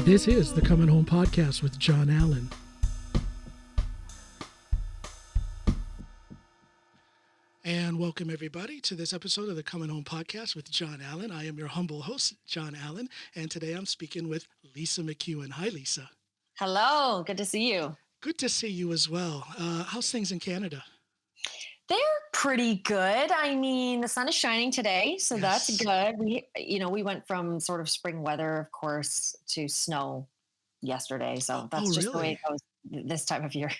This is the Coming Home Podcast with John Allen. And welcome everybody to this episode of the Coming Home Podcast with John Allen. I am your humble host, John Allen, and today I'm speaking with Lisa McEwen. Hi, Lisa. Hello, good to see you. Good to see you as well. How's things in Canada? They're pretty good. I mean, the sun is shining today, so Yes. that's good. We went from sort of spring weather, of course, to snow yesterday. So that's just the way Really? it goes this time of year.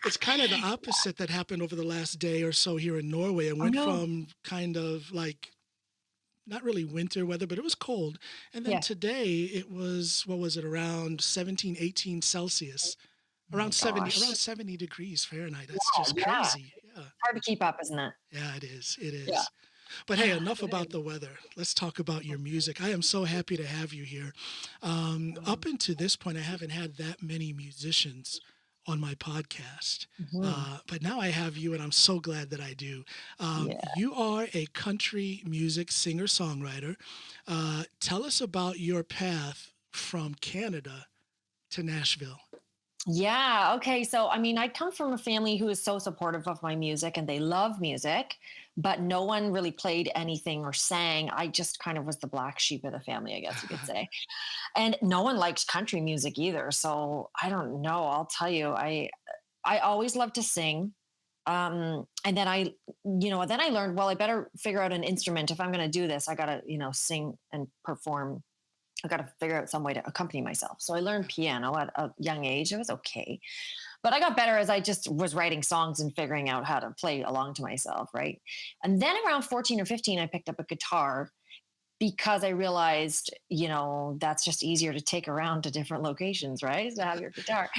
It's kind of the opposite that happened over the last day or so here in Norway. It Oh went no. from kind of like not really winter weather, but it was cold. And then Yeah. today it was, what was it, around 17, 18 Celsius, Oh my around gosh. 70 degrees Fahrenheit. That's just Yeah. crazy. Yeah. Hard to keep up, isn't it? Yeah, it is. It Yeah. is. But hey, enough about the weather. Let's talk about your music. I am so happy to have you here. Up until this point, I haven't had that many musicians on my podcast. Mhm. But now I have you, and I'm so glad that I do. Yeah. You are a country music singer-songwriter. Tell us about your path from Canada to Nashville. Yeah. Okay. So, I mean, I come from a family who is so supportive of my music and they love music, but no one really played anything or sang. I just kind of was the black sheep of the family, I guess you could say. And no one liked country music either. So I don't know. I'll tell you, I always loved to sing. And then then I learned, well, I better figure out an instrument. If I'm going to do this, I got to, sing and perform. I got to figure out some way to accompany myself. So I learned piano at a young age. It was okay. But I got better as I just was writing songs and figuring out how to play along to myself. Right. And then around 14 or 15, I picked up a guitar because I realized, that's just easier to take around to different locations, right? Is to have your guitar.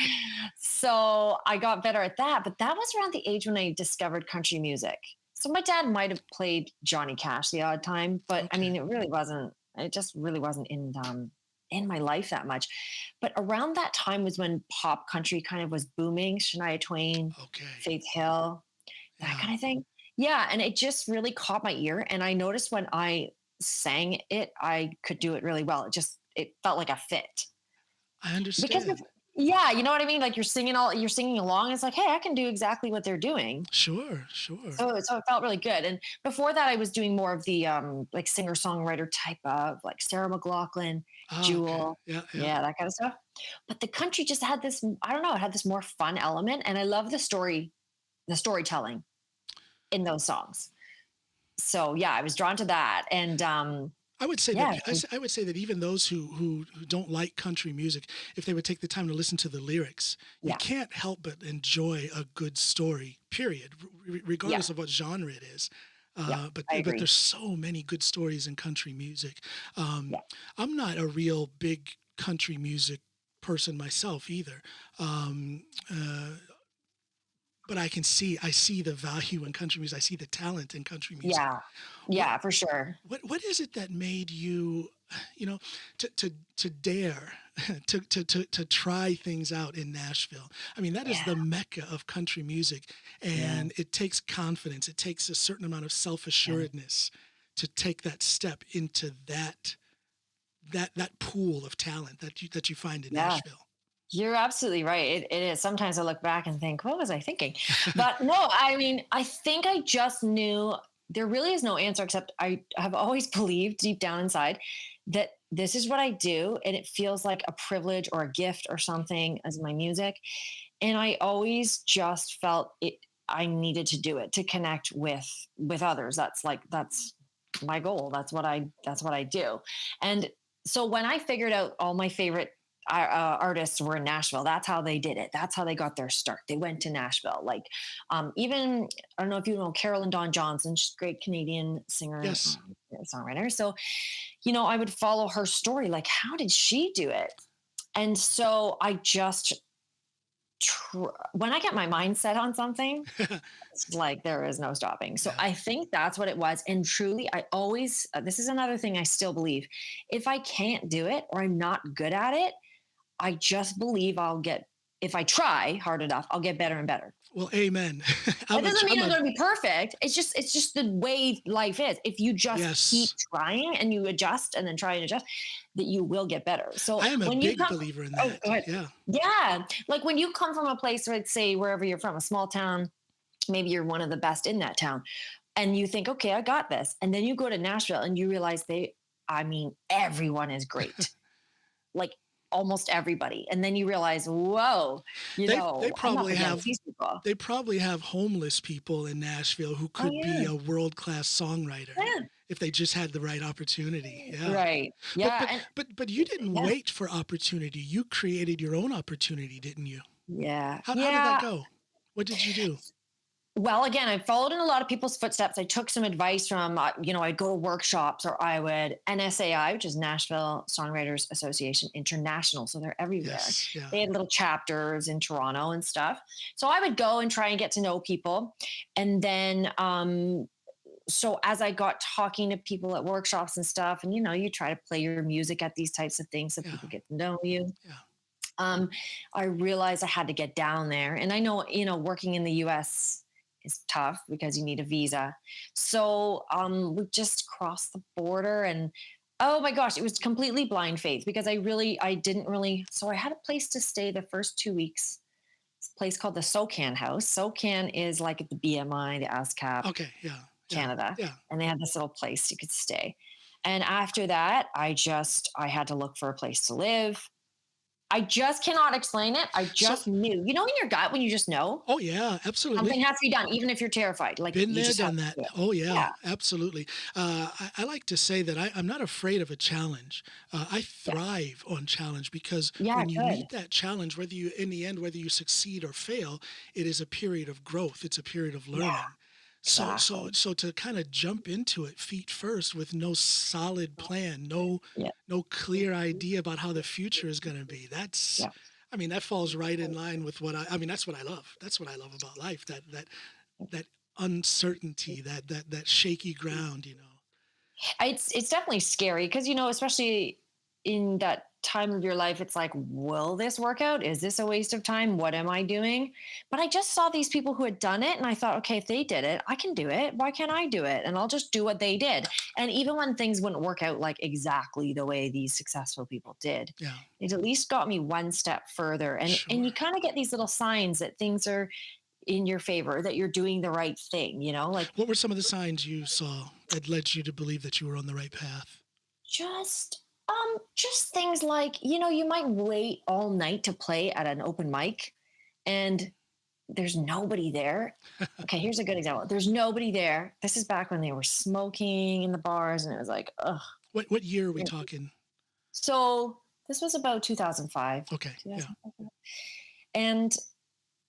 So I got better at that. But that was around the age when I discovered country music. So my dad might have played Johnny Cash the odd time, but I mean, Okay. it just really wasn't in my life that much. But around that time was when pop country kind of was booming. Shania Twain, Okay. Faith Hill, that Yeah. kind of thing. Yeah. And it just really caught my ear. And I noticed when I sang it, I could do it really well. It felt like a fit. I Because understand. yeah, you know what I mean? Like you're singing along. It's like, hey, I can do exactly what they're doing. Sure, sure. So it felt really good. And before that, I was doing more of the like singer songwriter type of like Sarah McLachlan, Okay. Jewel, Yeah, yeah. yeah, that kind of stuff. But the country just had this, I don't know, it had this more fun element. And I love the storytelling in those songs. So yeah, I was drawn to that. And I would say that yeah, I would say that even those who don't like country music, if they would take the time to listen to the lyrics, you yeah, can't help but enjoy a good story. Period, yeah, regardless of what genre it is. yeah, But I but agree. there's so many good stories in country music. Um, Yeah, I'm not a real big country music person myself either. Um, uh, but I see the value in country music. I see the talent in country music. yeah, What yeah, for sure. what is it that made you, you know, to dare to try things out in Nashville? I mean, that is Yeah, the mecca of country music, yeah, and it takes confidence. It takes a certain amount of yeah, self-assuredness to take that step into that pool of talent that you find in yeah. Nashville. You're absolutely right. It is. Sometimes I look back and think, what was I thinking? But no, I mean, I think I just knew there really is no answer except I have always believed deep down inside that this is what I do. And it feels like a privilege or a gift or something as my music. And I always just felt it, I needed to do it to connect with others. That's my goal. That's what I do. And so when I figured out all my favorite artists were in Nashville. That's how they did it. That's how they got their start. They went to Nashville. Like even I don't know if you know Carolyn Dawn Johnson. She's a great Canadian singer, Yes, songwriter. So I would follow her story. Like how did she do it? And so I just when I get my mind set on something, it's like there is no stopping. So yeah, I think that's what it was. And truly, I always, this is another thing I still believe. If I can't do it or I'm not good at it, I just believe I'll get if I try hard enough, I'll get better and better. Well, amen. That doesn't mean I'm going to be perfect. It's just the way life is. If you just keep Yes, trying and you adjust and then try and adjust, that you will get better. So I am a when you big come, believer in oh, that. go ahead. Yeah. Yeah. Like when you come from a place, let's say wherever you're from, a small town, maybe you're one of the best in that town and you think, okay, I got this. And then you go to Nashville and you realize everyone is great. Like almost everybody. And then you realize, whoa, They I'm up probably against have these people. they probably have homeless people in Nashville who Oh could be yeah. a world-class songwriter Yeah. if they just had the right opportunity. Yeah. Right. But Yeah. but And but you didn't yeah. wait for opportunity. You created your own opportunity, didn't you? Yeah. How did that Yeah. go? What did you do? Well, again, I followed in a lot of people's footsteps. I took some advice from, I'd go to workshops or I would NSAI, which is Nashville Songwriters Association International. So they're everywhere. Yes. Yeah. They had little chapters in Toronto and stuff. So I would go and try and get to know people. And then, so as I got talking to people at workshops and stuff, and, you try to play your music at these types of things so Yeah. people get to know you. Yeah. I realized I had to get down there. And I know, working in the US is tough because you need a visa. So we just crossed the border and oh my gosh, it was completely blind faith because I didn't really. So I had a place to stay the first 2 weeks. This place called the SOCAN House. SOCAN is like at the BMI, the ASCAP, Okay. Yeah. Canada. Yeah. And they had this little place you could stay. And after that, I had to look for a place to live. I just cannot explain it. I just knew. You know in your gut when you just know Oh yeah, absolutely. something has to be done, even if you're terrified. Like Been you there, just have done to that. do it. Oh yeah, Yeah. absolutely. I like to say that I'm not afraid of a challenge. I thrive on challenge because Yeah, when you good. meet that challenge, whether you succeed or fail, it is a period of growth. It's a period of learning. Yeah, So exactly. to kind of jump into it feet first with no solid plan, Yeah. no clear idea about how the future is going to be. Yeah. I mean, that falls right in line with I mean, that's what I love. That's what I love about life. That uncertainty, that shaky ground. It's definitely scary because especially in that time of your life, it's like, will this work out? Is this a waste of time? What am I doing? But I just saw these people who had done it, and I thought, okay, if they did it, I can do it. Why can't I do it? And I'll just do what they did. And even when things wouldn't work out like exactly the way these successful people did, Yeah, it at least got me one step further. And sure. you kind of get these little signs that things are in your favor, that you're doing the right thing. Like What were some of the signs you saw that led you to believe that you were on the right path? just things like, you might wait all night to play at an open mic and there's nobody there. Okay, here's a good example. There's nobody there. This is back when they were smoking in the bars and it was like, ugh. What year are we talking? So this was about 2005. Okay, yeah. 2005. And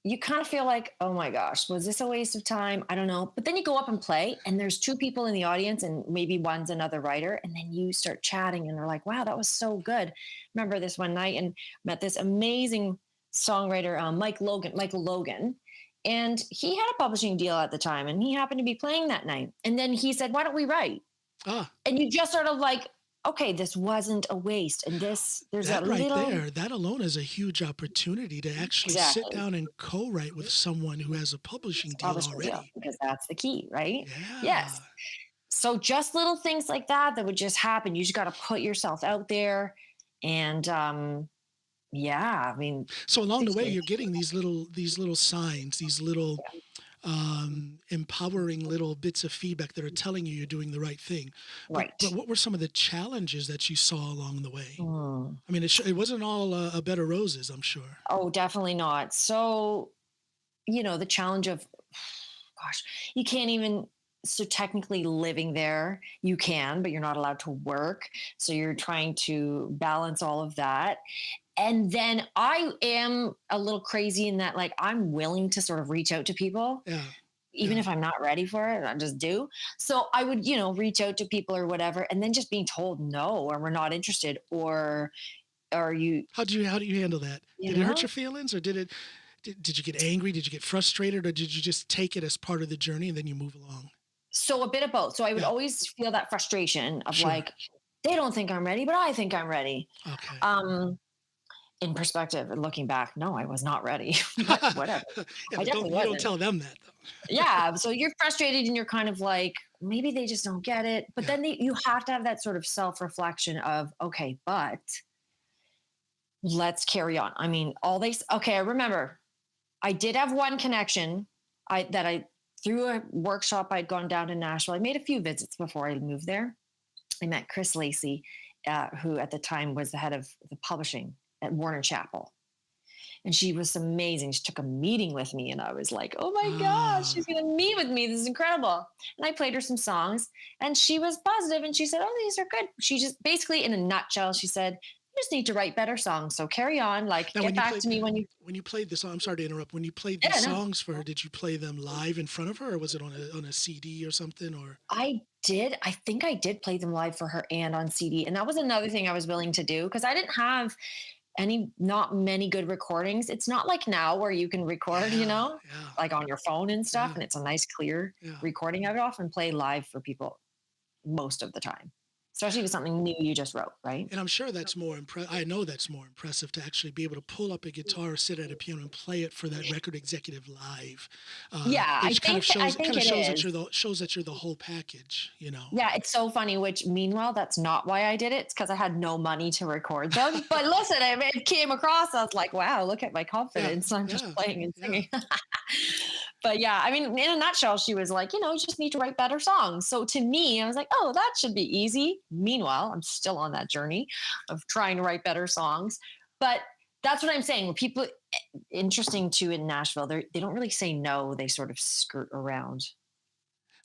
you kind of feel like, oh my gosh, was this a waste of time? I don't know. But then you go up and play, and there's two people in the audience, and maybe one's another writer. And then you start chatting, and they're like, wow, that was so good. Remember this one night and met this amazing songwriter, Michael Logan. And he had a publishing deal at the time, and he happened to be playing that night. And then he said, why don't we write? Ah, And you just sort of like, okay, this wasn't a waste. And there's that a right little. there, that alone is a huge opportunity to actually sit Exactly. down and co-write with someone who has a publishing deal Publishing deal, already. because that's the key, right? Yeah. Yes. So just little things like that would just happen. You just got to put yourself out there. And yeah, I mean, So along the way, you're getting these little signs, these little empowering little bits of feedback that are telling you you're doing the right thing. right. But what were some of the challenges that you saw along the way? Mm. I mean, it wasn't all a bed of roses, I'm sure. Oh, definitely not. So, the challenge of, gosh, you can't even. So technically living there, you can, but you're not allowed to work. So you're trying to balance all of that. And then I am a little crazy in that, like, I'm willing to sort of reach out to people, Yeah. even Yeah. if I'm not ready for it. I just do. So I would, reach out to people or whatever, and then just being told no, or we're not interested, or you, How do you handle that? you Did it hurt know. your feelings, or did you get angry? Did you get frustrated, or did you just take it as part of the journey and then you move along? So a bit of both. So I would Yeah. always feel that frustration of Sure. like, they don't think I'm ready, but I think I'm ready. Okay. Um, in perspective and looking back, no, I was not ready, but whatever. Yeah, I but definitely you don't wasn't. tell them that though. Yeah. So you're frustrated and you're kind of like, maybe they just don't get it. But Yeah. then you have to have that sort of self reflection of, okay, but let's carry on. I mean, okay, I remember I did have one connection that I through a workshop I'd gone down to Nashville. I made a few visits before I moved there. I met Chris Lacey, who at the time was the head of the publishing at Warner Chappell. And she was amazing. She took a meeting with me, and I was like, oh my gosh, Ah, she's going to meet with me. This is incredible. And I played her some songs, and she was positive, and she said, oh, these are good. She just basically, in a nutshell, she said, you just need to write better songs. So carry on, like, now get back to me when you. when you played the song, I'm sorry to interrupt. When you played these Yeah, no. songs for her, did you play them live in front of her, or was it on a CD or something? Or I did. I think I did play them live for her and on CD. And that was another thing I was willing to do because I didn't have not many good recordings. It's not like now where you can record, yeah, yeah, like on your phone and stuff, yeah, and it's a nice clear yeah. recording. I would often play live for people most of the time, especially with something new you just wrote, right? And I'm sure that's more I know that's more impressive to actually be able to pull up a guitar or sit at a piano and play it for that record executive live. Yeah, I It kind of think I shows think it that is. you're the whole package, you know. Yeah, it's so funny, which meanwhile, that's not why I did it. It's because I had no money to record them. But listen, it came across. I was like, wow, look at my Yeah, confidence. I'm just yeah, playing and yeah. singing. But yeah, I mean, in a nutshell, she was like, you just need to write better songs. So to me, I was like, oh, that should be easy. Meanwhile, I'm still on that journey of trying to write better songs. But that's what I'm saying. When people, interesting too in Nashville, they don't really say no. They sort of skirt around.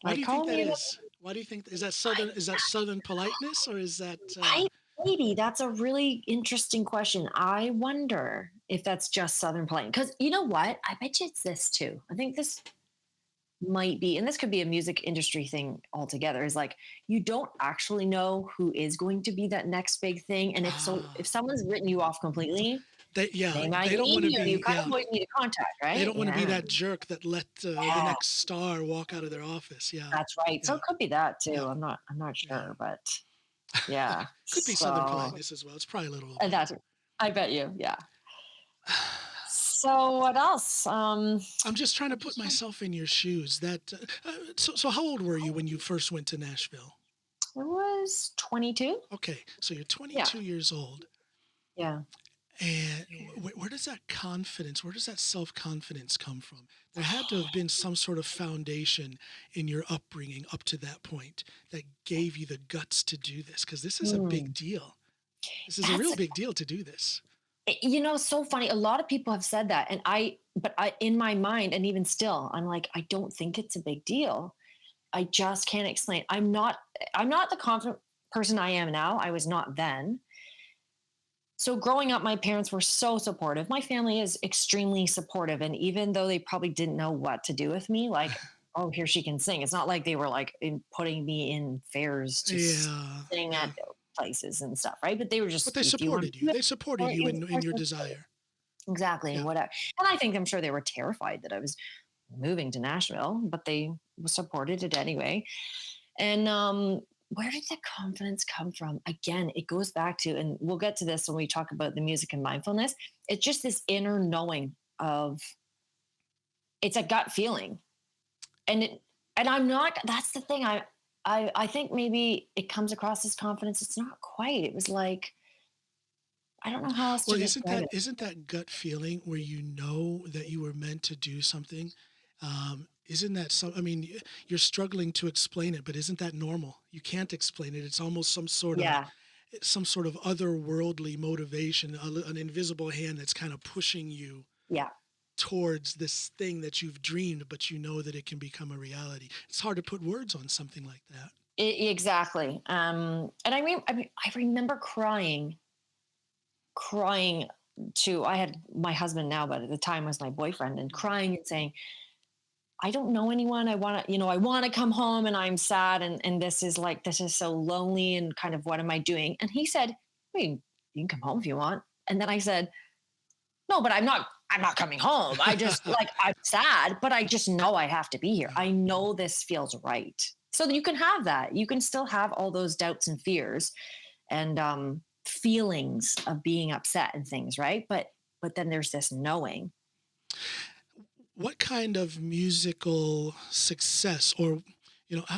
Why Like, do you think call that me. is? Why do you think is that southern politeness, or is that I maybe that's a really interesting question. I wonder if that's just Southern playing. Because you know what? I bet you it's this too. I think this might be, and this could be a music industry thing altogether, is like you don't actually know who is going to be that next big thing. And if ah someone's written you off completely, yeah, they might they don't need want to you and you be, kind of always need a contact, they right? don't want to be Yeah. that jerk that let the Yeah. next star walk out of their office. Yeah, That's right. So yeah, it could be that too. yeah, I'm not yeah. sure, but yeah. Could be southern So politeness as well. It's probably a little of and both. that's I bet you, yeah. So what else? I'm just trying to put myself in your shoes. So how old were you when you first went to Nashville? I was 22. Okay, so you're Yeah. 22 years old, Yeah. and where does that confidence, where does that self-confidence come from? There had to have been some sort of foundation in your upbringing up to that point that gave you the guts to do this, because this is a Hmm. big deal. This is a That's real big deal to do this. so funny. A lot of people have said that, and but in my mind, and even still, I'm like, I don't think it's a big deal. I just can't explain. I'm not the confident person I am now. I was not then. So growing up, my parents were so supportive. My family is extremely supportive. And even though they probably didn't know what to do with me, like, oh, here she can sing. It's not like they were like putting me in fairs to Yeah, sing yeah. at places and stuff, right? But they were But just, they if you want supported to you. do it, They supported or you it's in your desire. exactly, and Yeah. whatever. And I think I'm sure they were terrified that I was moving to Nashville, but they supported it anyway. And where did the confidence come from? Again, it goes back to, and we'll get to this when we talk about the music and mindfulness. It's just this inner knowing of, it's a gut feeling, and I'm not. That's the thing. I think maybe it comes across as confidence. It's not quite. It was like, I don't know how else to Well, describe it. isn't that gut feeling where you know that you were meant to do something? Isn't that so? I mean, you're struggling to explain it, but isn't that normal? You can't explain it. It's almost Yeah, some sort of otherworldly motivation, an invisible hand that's kind of pushing you yeah. towards this thing that you've dreamed, but you know that it can become a reality. It's hard to put words on something like that. Exactly. And I remember crying to, I had my husband now, but at the time was my boyfriend, and crying and saying, I don't know anyone. I want to come home, and I'm sad. And this is so lonely, and kind of, what am I doing? And he said, I mean, you can come home if you want. And then I said, no, but I'm not coming home. I just like, I'm sad, but I just know I have to be here. I know this feels right. So you can have that. You can still have all those doubts and fears. And feelings of being upset and things, right? But then there's this knowing. What kind of musical success, or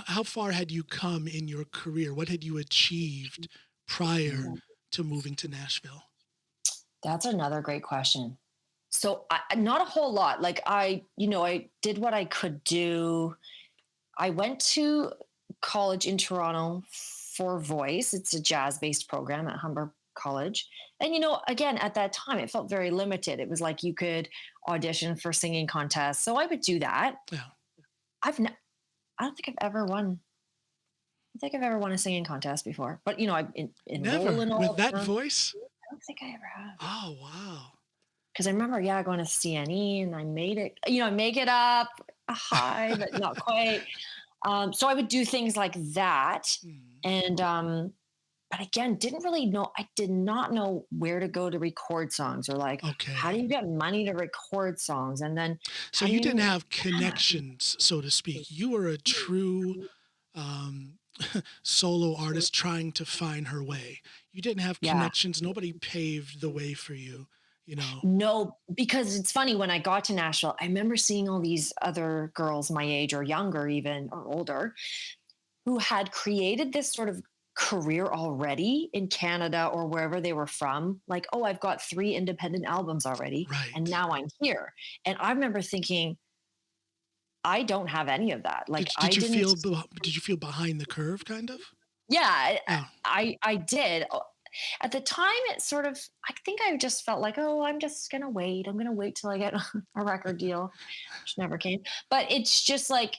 how far had you come in your career? What had you achieved prior to moving to Nashville? That's another great question. So not a whole lot. Like I did what I could do. I went to college in Toronto for voice. It's a jazz-based program at Humber College. And again, at that time, it felt very limited. It was like you could audition for singing contests. So I would do that. Yeah. I don't think I've ever won. I think I've ever won a singing contest before. But I Never in all with of that them. voice. I don't think I ever have. Oh wow. Because I remember, going to CNE and I made it, I make it up high, but not quite. So I would do things like that. And, but again, didn't really know, I did not know where to go to record songs, or like, Okay. how do you get money to record songs? And then, So you didn't have connections, so to speak. You were a true solo artist trying to find her way. You didn't have connections. Nobody paved the way for you. No, because it's funny, when I got to Nashville, I remember seeing all these other girls my age or younger, even, or older, who had created this sort of career already in Canada or wherever they were from. Like, oh, I've got 3 independent albums already. Right. And now I'm here. And I remember thinking, I don't have any of that. Like, did you feel behind the curve kind of? Yeah, I did. At the time, it sort of, I think I just felt like, oh, I'm just going to wait. I'm going to wait till I get a record deal, which never came. But it's just like,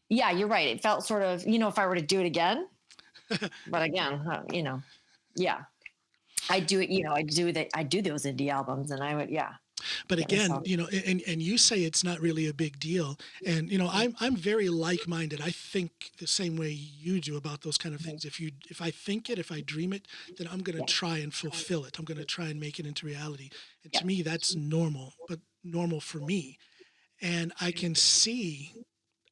yeah, you're right. It felt sort of, if I were to do it again, but again, yeah, I do it, I do those indie albums, and I would, But again, and you say it's not really a big deal. And, I'm very like-minded. I think the same way you do about those kind of things. If I think it, if I dream it, then I'm going to try and fulfill it. I'm going to try and make it into reality. And to me, that's normal, but normal for me. And I can see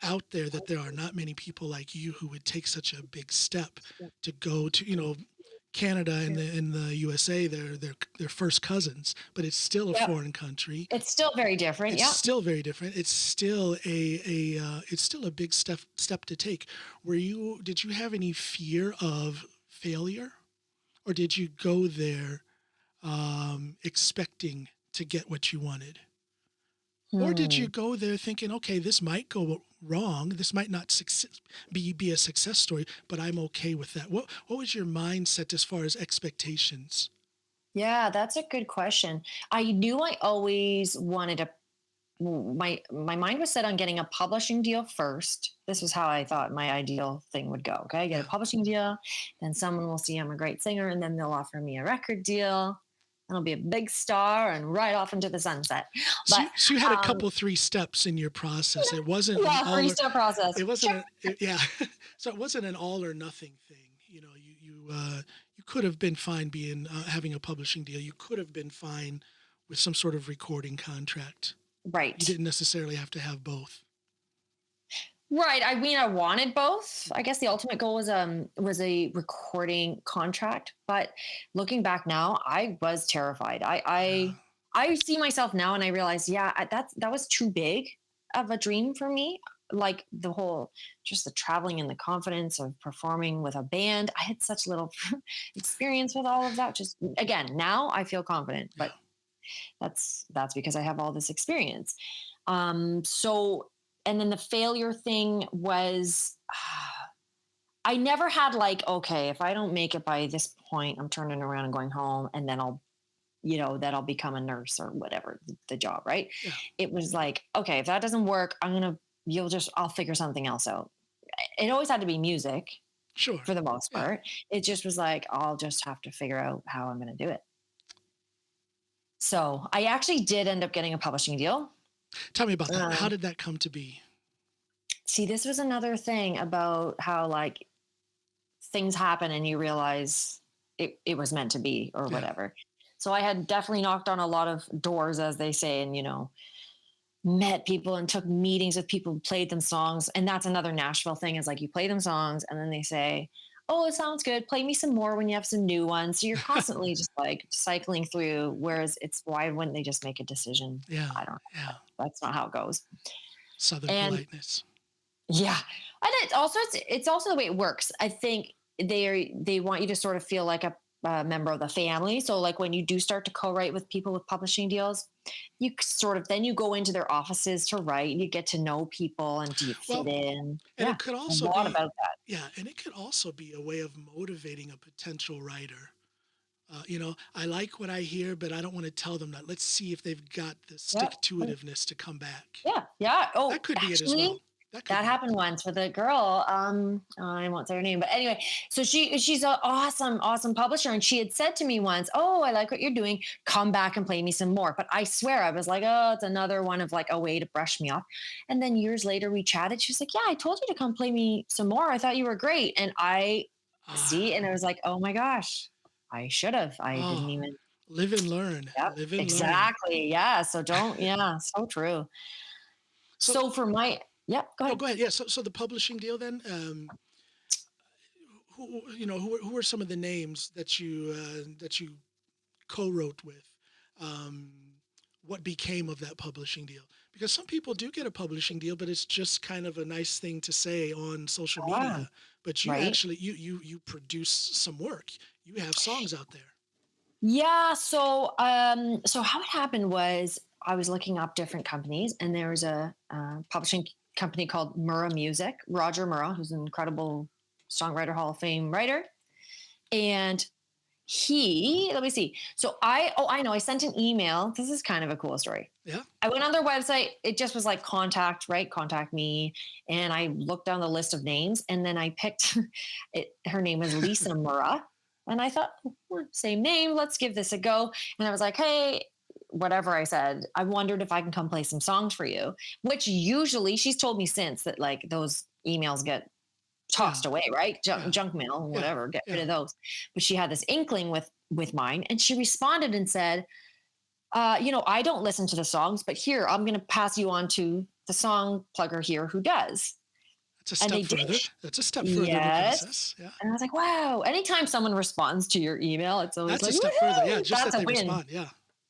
out there that there are not many people like you who would take such a big step to go to, Canada and the USA, they're first cousins, but it's still a foreign country. It's still very different. It's still very different. It's still it's still a big step to take. Did you have any fear of failure, or did you go there expecting to get what you wanted? Or did you go there thinking, okay, this might go wrong, this might not be a success story, but I'm okay with that? What was your mindset as far as expectations? Yeah, that's a good question. I knew I always wanted my mind was set on getting a publishing deal first. This was how I thought my ideal thing would go. Okay, get a publishing deal, then someone will see I'm a great singer, and then they'll offer me a record deal. I'll be a big star and right off into the sunset. But, so you had a couple 3 steps in your process. It wasn't an 3-step process. It wasn't So it wasn't an all or nothing thing. You could have been fine being having a publishing deal. You could have been fine with some sort of recording contract. Right. You didn't necessarily have to have both. Right. I mean, I wanted both. I guess the ultimate goal was a recording contract. But looking back now, I was terrified. I see myself now and I realize, that was too big of a dream for me. Like just the traveling and the confidence of performing with a band. I had such little experience with all of that. Just again, now I feel confident, but that's because I have all this experience. And then the failure thing was, I never had like, okay, if I don't make it by this point, I'm turning around and going home, and then I'll become a nurse or whatever the job, right? Yeah. It was like, okay, if that doesn't work, I'll figure something else out. It always had to be music. Sure. For the most part. It just was like, I'll just have to figure out how I'm going to do it. So I actually did end up getting a publishing deal. Tell me about that. How did that come to be? See, this was another thing about how like things happen and you realize it was meant to be or whatever. So I had definitely knocked on a lot of doors, as they say, and, met people and took meetings with people who played them songs. And that's another Nashville thing, is like you play them songs and then they say, oh, it sounds good. Play me some more when you have some new ones. So you're constantly just like cycling through. Whereas it's why wouldn't they just make a decision? Yeah. I don't know. Yeah. That's not how it goes. Southern And politeness. yeah, and it's also the way it works. I think they want you to sort of feel like a member of the family. So like when you do start to co-write with people with publishing deals, you sort of then you go into their offices to write and you get to know people and do you fit Well, in? and Yeah, it could a also lot be, about that. yeah, and it could also be a way of motivating a potential writer. I like what I hear, but I don't want to tell them that. Let's see if they've got the Yeah, stick-to-itiveness to come back. yeah, yeah. Oh, That could be it as actually, well. That could that be it. happened once with a girl. I won't say her name, but anyway, so she's an awesome publisher, and she had said to me once, "Oh, I like what you're doing. Come back and play me some more." But I swear, I was like, "Oh, it's another one of like a way to brush me off." And then years later, we chatted. She was like, "Yeah, I told you to come play me some more. I thought you were great." And I see, Ah, and I was like, "Oh my gosh, I should have. I didn't oh, even." live and learn. Yep, Live and learn. exactly. Yeah. So don't. Yeah. So true. So, So for my. Yep. Go no, ahead. go ahead. Yeah. So the publishing deal then. Who are some of the names that you co-wrote with? Um, what became of that publishing deal? Because some people do get a publishing deal, but it's just kind of a nice thing to say on social Ah, media. But you right. actually you produce some work. You have songs out there. Yeah. So how it happened was I was looking up different companies, and there was a publishing company called Murrah Music. Roger Murrah, who's an incredible songwriter, Hall of Fame writer, and let me see. I know. I sent an email. This is kind of a cool story. Yeah. I went on their website. It just was like contact, right? Contact me. And I looked down the list of names, and then I picked it. Her name was Lisa Murrah. And I thought, same name. Let's give this a go. And I was like, hey, whatever I said, I wondered if I can come play some songs for you, which usually she's told me since that like those emails get Yeah. tossed away, right? Yeah. Junk mail, Yeah. whatever, get rid Yeah. of those. But she had this inkling with mine, and she responded and said, I don't listen to the songs, but here, I'm going to pass you on to the song plugger here who does. That's a And step they did. further. That's a step further in the Yes. process. Yeah. And I was like, wow. Anytime someone responds to your email, it's always That's a like, step further. Yeah. woohoo, Just that's that a they win. respond. Yeah.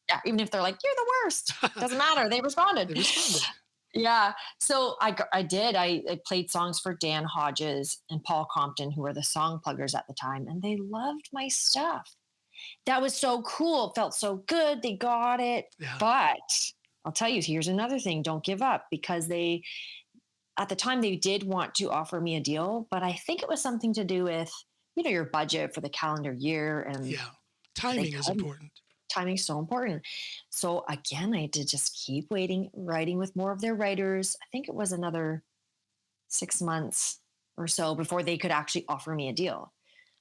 Yeah. Even if they're like, you're the worst. Doesn't matter. They responded. They responded. Yeah. So I did. I played songs for Dan Hodges and Paul Compton, who were the song pluggers at the time, and they loved my stuff. That was so cool. It felt so good. They got it. Yeah. But I'll tell you, here's another thing. Don't give up, because at the time, they did want to offer me a deal, but I think it was something to do with, your budget for the calendar year. And Yeah. they Timing is couldn't. important. Timing's so important. So again, I had to just keep writing with more of their writers. I think it was another 6 months or so before they could actually offer me a deal.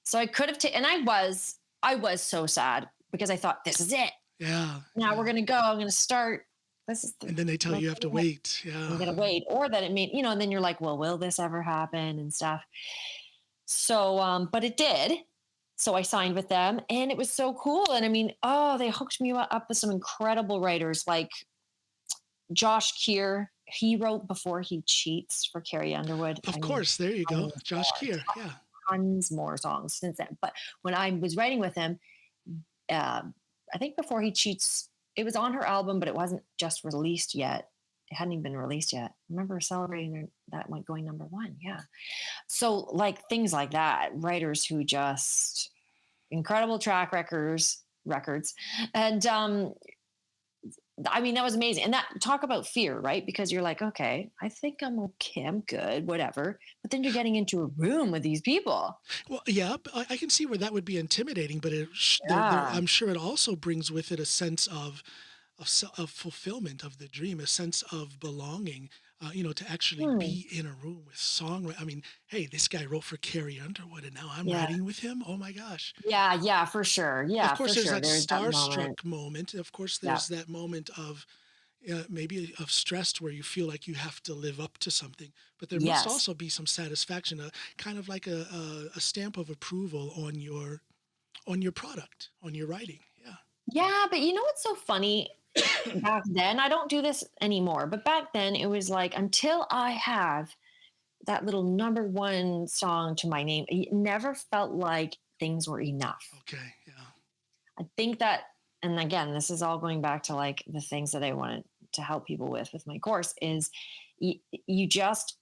So I could have and I was so sad because I thought, this is it. Yeah. Now Yeah. we're going to go. I'm going to start. This is And then they tell you have to wait. Yeah. I'm going to wait. Or that it mean, and then you're like, well, will this ever happen and stuff? So, but it did. So I signed with them, and it was so cool. And I mean, they hooked me up with some incredible writers like Josh Keir. He wrote Before He Cheats for Carrie Underwood. Of course. There you go. Josh Keir. Yeah. Tons more songs since then. But when I was writing with him, uh, I think Before He Cheats, it was on her album, but it wasn't just released yet. It hadn't even been released yet. I remember celebrating that one going number one. Yeah. So like things like that, writers who just incredible track records. And I mean, that was amazing. And that talk about fear, right? Because you're like, okay, I think I'm okay. I'm good, whatever. But then you're getting into a room with these people. Well, yeah, I can see where that would be intimidating, but Yeah. I'm sure it also brings with it a sense of fulfillment of the dream, a sense of belonging, to actually Hmm. be in a room with songwriters. I mean, hey, this guy wrote for Carrie Underwood, and now I'm Yeah. writing with him. Oh my gosh. Yeah. Yeah. For sure. Yeah. Of For course, there's sure. that There's that moment. starstruck moment. Of course, Yeah. there's that moment of maybe of stress where you feel like you have to live up to something, but there must Yes. also be some satisfaction, kind of like a stamp of approval on your product, on your writing. Yeah. Yeah. But you know what's so funny? Back then, I don't do this anymore, but back then it was like until I have that little number one song to my name, it never felt like things were enough. Okay. Yeah. I think that, and again, this is all going back to like the things that I wanted to help people with my course is you, you just,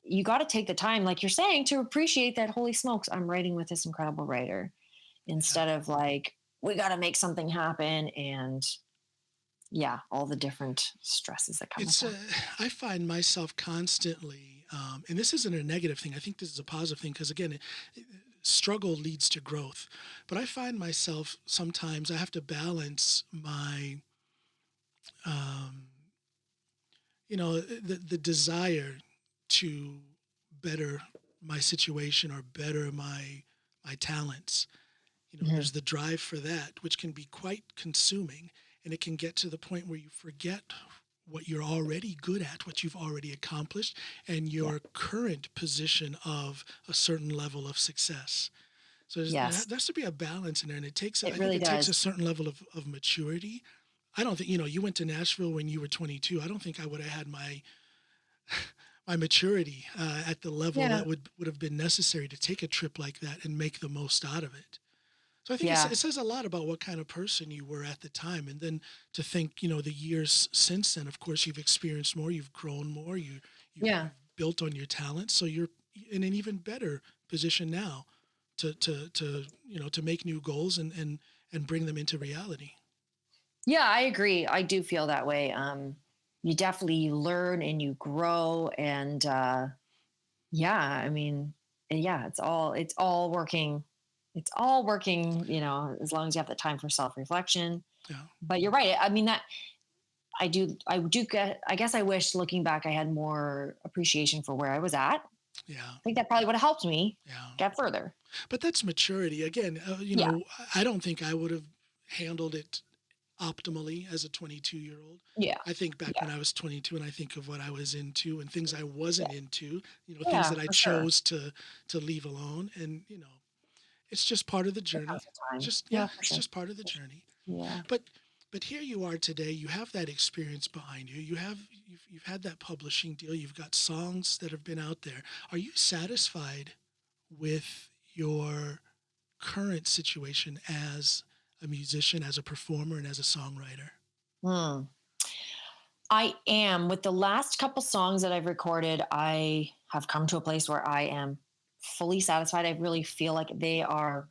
you got to take the time, like you're saying, to appreciate that, holy smokes, I'm writing with this incredible writer, Yeah. instead of like, we got to make something happen. And yeah, all the different stresses that come with It's that. I find myself constantly, and this isn't a negative thing. I think this is a positive thing because again, struggle leads to growth. But I find myself sometimes I have to balance my, um, the desire to better my situation or better my talents. Mhm. There's the drive for that, which can be quite consuming, and it can get to the point where you forget what you're already good at, what you've already accomplished, and Yeah. your current position of a certain level of success. So Yes, there has to be a balance in there, and it I think really it takes does. a certain level of maturity. I don't think, you went to Nashville when you were 22. I don't think I would have had my maturity at the level Yeah. that would have been necessary to take a trip like that and make the most out of it. So I think Yeah. it says a lot about what kind of person you were at the time, and then to think, the years since then. Of course, you've experienced more, you've grown more, Yeah. you've built on your talents, so you're in an even better position now to make new goals and bring them into reality. Yeah, I agree. I do feel that way. You definitely learn and you grow, and yeah, I mean, yeah, it's all working. It's all working, as long as you have the time for self-reflection. Yeah, But you're right. I mean, that I do get, I guess I wish looking back I had more appreciation for where I was at. I yeah, think that probably would have helped me yeah. get further. But that's maturity. Again, Yeah. I don't think I would have handled it optimally as a 22-year-old. Yeah. I think back Yeah. when I was 22 and I think of what I was into and things I Yeah. wasn't into, things Yeah, that I for sure. chose to leave alone. And, it's just part of the It comes journey. with time. Yeah, Yeah, for it's sure. just part of the journey. Yeah. But here you are today. You have that experience behind you. You've had that publishing deal. You've got songs that have been out there. Are you satisfied with your current situation as a musician, as a performer, and as a songwriter? Hmm. I am. With the last couple songs that I've recorded, I have come to a place where I am fully satisfied. I really feel like they are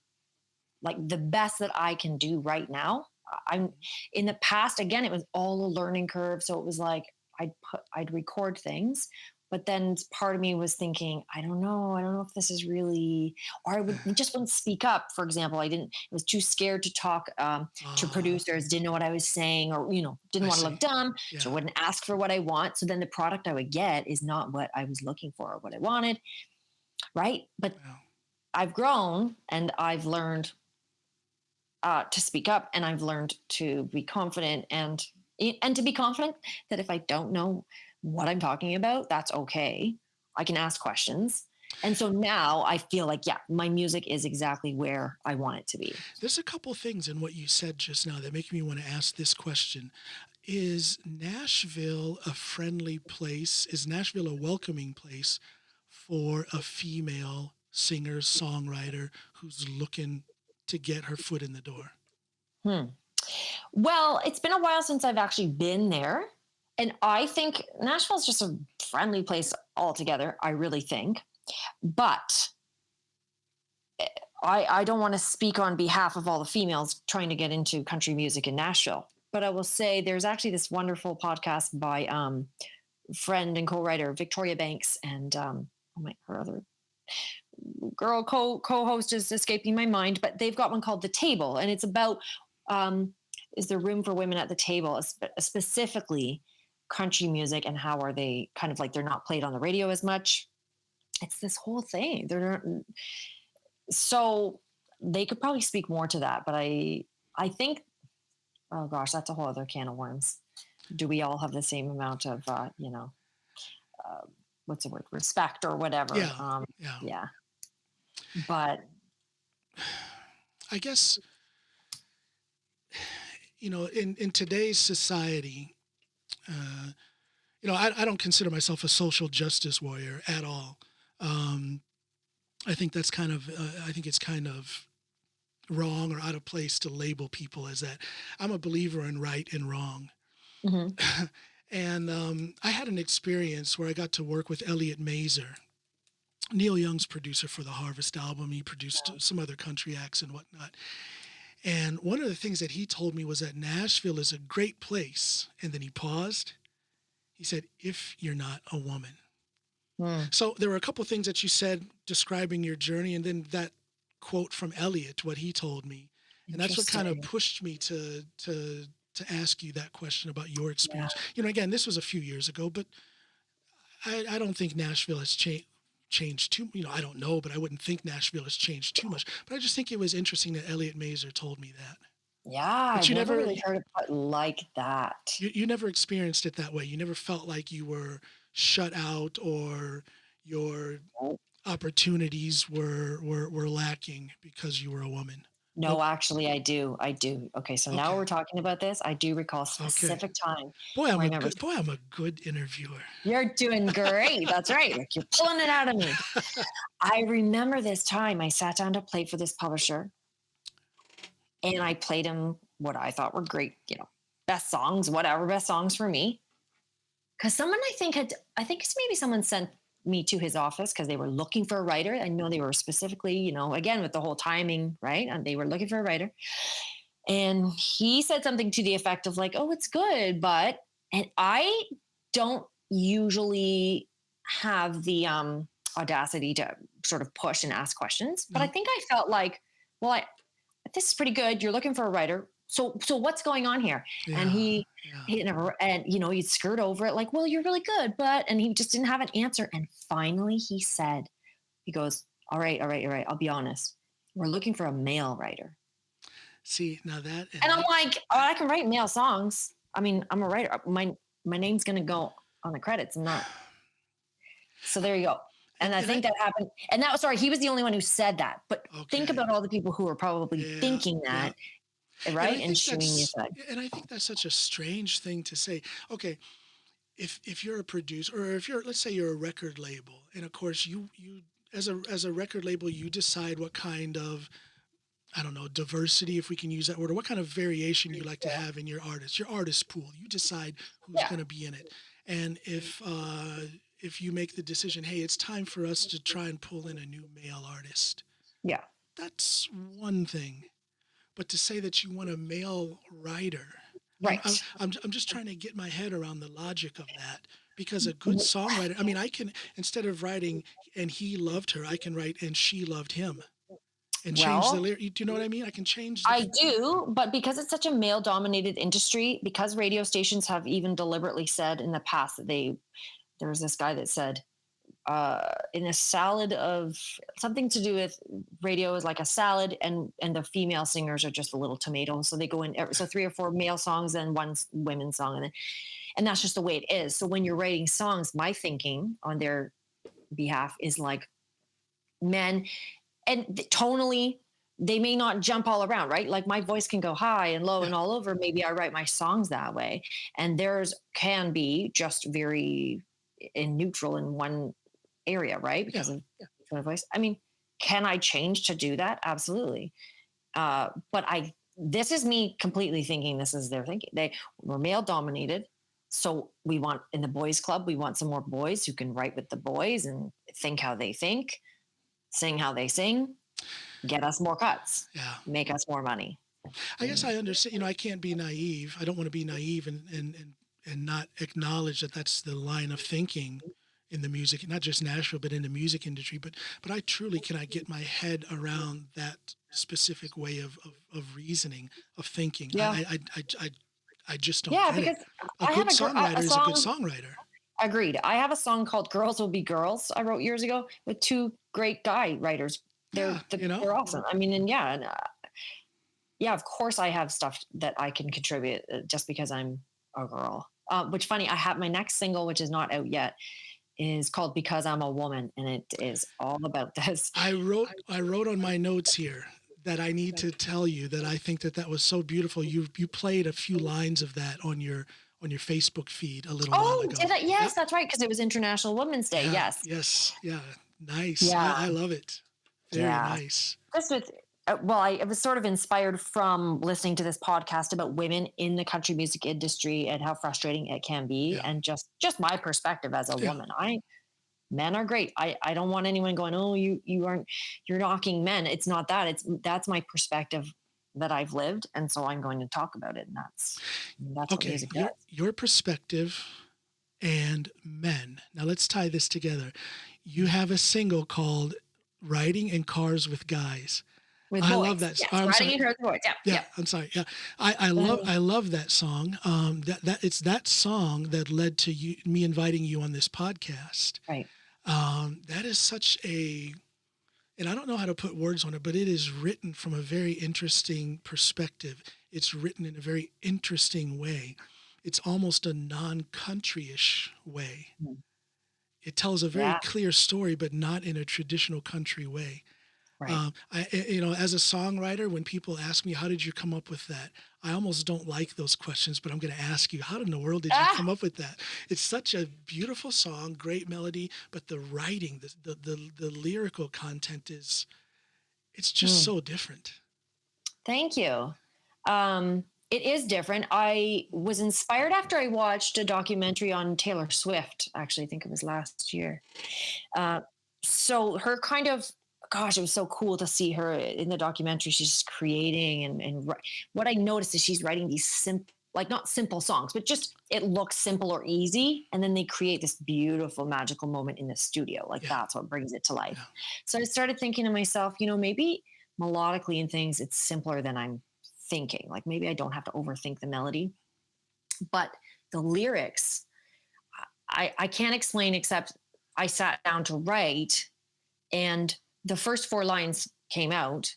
like the best that I can do right now. I'm in the past, again, it was all a learning curve. So it was like I'd record things, but then part of me was thinking, I don't know if this is really, or I would just wouldn't speak up. For example, I was too scared to talk to Ah, producers, didn't know what I was saying, or, didn't I want to see. look dumb. So I Yeah. wouldn't ask for what I want. So then the product I would get is not what I was looking for or what I wanted. Right. But Yeah. I've grown and I've learned to speak up, and I've learned to be confident, and to be confident that if I don't know what I'm talking about, that's okay. I can ask questions. And so now I feel like, yeah, my music is exactly where I want it to be. There's a couple things in what you said just now that make me want to ask this question. Is Nashville a friendly place? Is Nashville a welcoming place for a female singer, songwriter who's looking to get her foot in the door? Hmm. Well, it's been a while since I've actually been there. And I think Nashville's just a friendly place altogether, I really think. But I don't want to speak on behalf of all the females trying to get into country music in Nashville. But I will say there's actually this wonderful podcast by friend and co-writer Victoria Banks and her other girl co-host is escaping my mind, but they've got one called The Table, and it's about um, is there room for women at the table, specifically country music, and how are they kind of like they're not played on the radio as much. It's this whole thing. They're not, so they could probably speak more to that, but I think, oh gosh, that's a whole other can of worms. Do we all have the same amount of uh, what's the word, respect or whatever? Yeah. Yeah. Yeah, but I guess, in today's society, uh, I don't consider myself a social justice warrior at all. Um, I think that's kind of, I think it's kind of wrong or out of place to label people as that. I'm a believer in right and wrong. Hmm. And I had an experience where I got to work with Elliot Mazer, Neil Young's producer for the Harvest album. He produced some other country acts and whatnot. And one of the things that he told me was that Nashville is a great place. And then he paused. He said, if you're not a woman. Mm, So there were a couple of things that you said describing your journey, and then that quote from Elliot, what he told me, and that's what kind of interesting. pushed me to ask you that question about your Yeah. experience. Again, this was a few years ago, but I don't think Nashville has changed too. I don't know, but I wouldn't think Nashville has changed too much. But I just think it was interesting that Elliot Mazer told me that. Yeah. But I've you never never really heard it put like that. you never experienced it that way. You never felt like you were shut out or your opportunities were lacking because you were a woman. No, Nope. actually, I do. I do. Okay, so now Okay. we're talking about this. I do recall a Okay. specific time Boy, I'm where I a remember good boy. I'm a good interviewer. you're doing great. That's right. Like you're pulling it out of me. I remember this time I sat down to play for this publisher and I played him what I thought were great, best songs, whatever, best songs for me. Because someone I think it's maybe someone sent me to his office because they were looking for a writer. I know they were specifically, again, with the whole timing, right? And they were looking for a writer. And he said something to the effect of like, oh, it's good, but, and I don't usually have the audacity to sort of push and ask questions, but I No. think I felt like, well, this is pretty good. You're looking for a writer. So what's going on here? And Yeah. Yeah. he never, and he'd skirt over it like, well, you're really good, but, and he just didn't have an answer. And finally he goes, all right, all right, all right. I'll be honest. We're looking for a male writer. See, now that and And I'm that like, oh, I can write male songs. I mean, I'm a writer. My name's gonna go on the credits. I'm not. So there you go. And I and I think that happened. And that was sorry, he was the only one who said that. But think okay. about all the people who are probably Yeah. thinking Yeah. that, And right? And shooing you aside. I think that's such a strange thing to say. Okay, if you're a producer or if you're, let's say you're a record label, and of course you as a record label, you decide what kind of, I don't know, diversity, if we can use that word, or what kind of variation you like to have in your artist pool. You decide who's Yeah. going to be in it. And if you make the decision, hey, it's time for us to try and pull in a new male artist, Yeah. that's one thing. But to say that you want a male writer, Right. I'm just trying to get my head around the logic of that, because a good songwriter, I mean, I can, instead of writing and he loved her, I can write and she loved him and change the Well, lyric. Do you know what I mean? I can change the. I do, but because it's such a male dominated industry, because radio stations have even deliberately said in the past that there was this guy that said, in a salad of something to do with radio is like a salad and the female singers are just a little tomato. So they go in, so 3 or 4 male songs and one women's song. And that's just the way it is. So when you're writing songs, my thinking on their behalf is like men and tonally, they may not jump all around, right? Like my voice can go high and low Yeah. and all over. Maybe I write my songs that way. And theirs can be just very in neutral in one area, right? Because Yeah. of my voice. I mean, can I change to do that? Absolutely. But this is me completely thinking this is their thinking. They were male dominated. So we want in the boys club, we want some more boys who can write with the boys and think how they think, sing how they sing, get us more cuts, Yeah. make us more money. I guess I understand, I can't be naive. I don't want to be naive and not acknowledge that that's the line of thinking in the music, not just Nashville, but in the music industry. But I truly cannot get my head around that specific way of reasoning, of thinking. Yeah. I just don't Yeah, get it. because A I good have songwriter a is a good song. songwriter. Agreed. I have a song called "Girls Will Be Girls" I wrote years ago with 2 great guy writers. Yeah, They're awesome. I mean, and yeah, of course I have stuff that I can contribute just because I'm a girl. Which funny, I have my next single, which is not out yet, is called "Because I'm a Woman," and it is all about this. I wrote on my notes here that I need to tell you that I think that was so beautiful. You played a few lines of that on your on your Facebook feed a little while Oh, ago. did I? Yep. Yes, that's right, because it was International Women's Day. Yeah. Yes. Yes. Yeah. Nice. I Yeah. love it. Very Yeah. nice. Just with, well, I was sort of inspired from listening to this podcast about women in the country music industry and how frustrating it can be, Yeah. and just my perspective as a Yeah. woman. Men are great. I don't want anyone going, oh, you aren't, you're knocking men. It's not that. That's my perspective that I've lived, and so I'm going to talk about it. And that's what Okay. music does. Your perspective and men. Now let's tie this together. You have a single called "Riding in Cars with Guys." With I love boys, that. yes, I'm riding sorry. in her voice. Yeah, Yeah, yeah. I'm sorry. Yeah, I love that song. That it's that song that led to me inviting you on this podcast. Right. That is such a, and I don't know how to put words on it, but it is written from a very interesting perspective. It's written in a very interesting way. It's almost a non-country-ish way. Mm. It tells a very Yeah. clear story, but not in a traditional country way. Right. As a songwriter, when people ask me, how did you come up with that? I almost don't like those questions, but I'm going to ask you, how in the world did you come up with that? It's such a beautiful song, great melody, but the writing, the lyrical content it's just so different. Thank you. It is different. I was inspired after I watched a documentary on Taylor Swift. Actually, I think it was last year. So her kind of, gosh, it was so cool to see her in the documentary. She's just creating and what I noticed is she's writing these simple, like not simple songs, but just it looks simple or easy. And then they create this beautiful magical moment in the studio. Like that's what brings it to life. Yeah. So I started thinking to myself, maybe melodically and things, it's simpler than I'm thinking. Like maybe I don't have to overthink the melody, but the lyrics, I can't explain except I sat down to write, and the first 4 lines came out.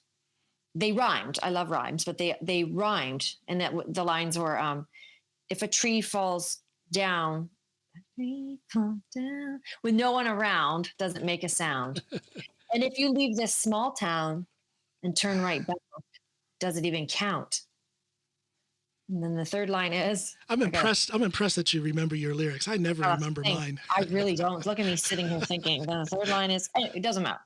They rhymed. I love rhymes, but they rhymed, and that the lines were, if a tree falls down, with no one around, doesn't make a sound. And if you leave this small town and turn right back, does it even count? And then the third line is, I'm impressed. I'm impressed that you remember your lyrics. I never remember mine. I really don't. Look at me sitting here thinking. Then the third line is, it doesn't matter.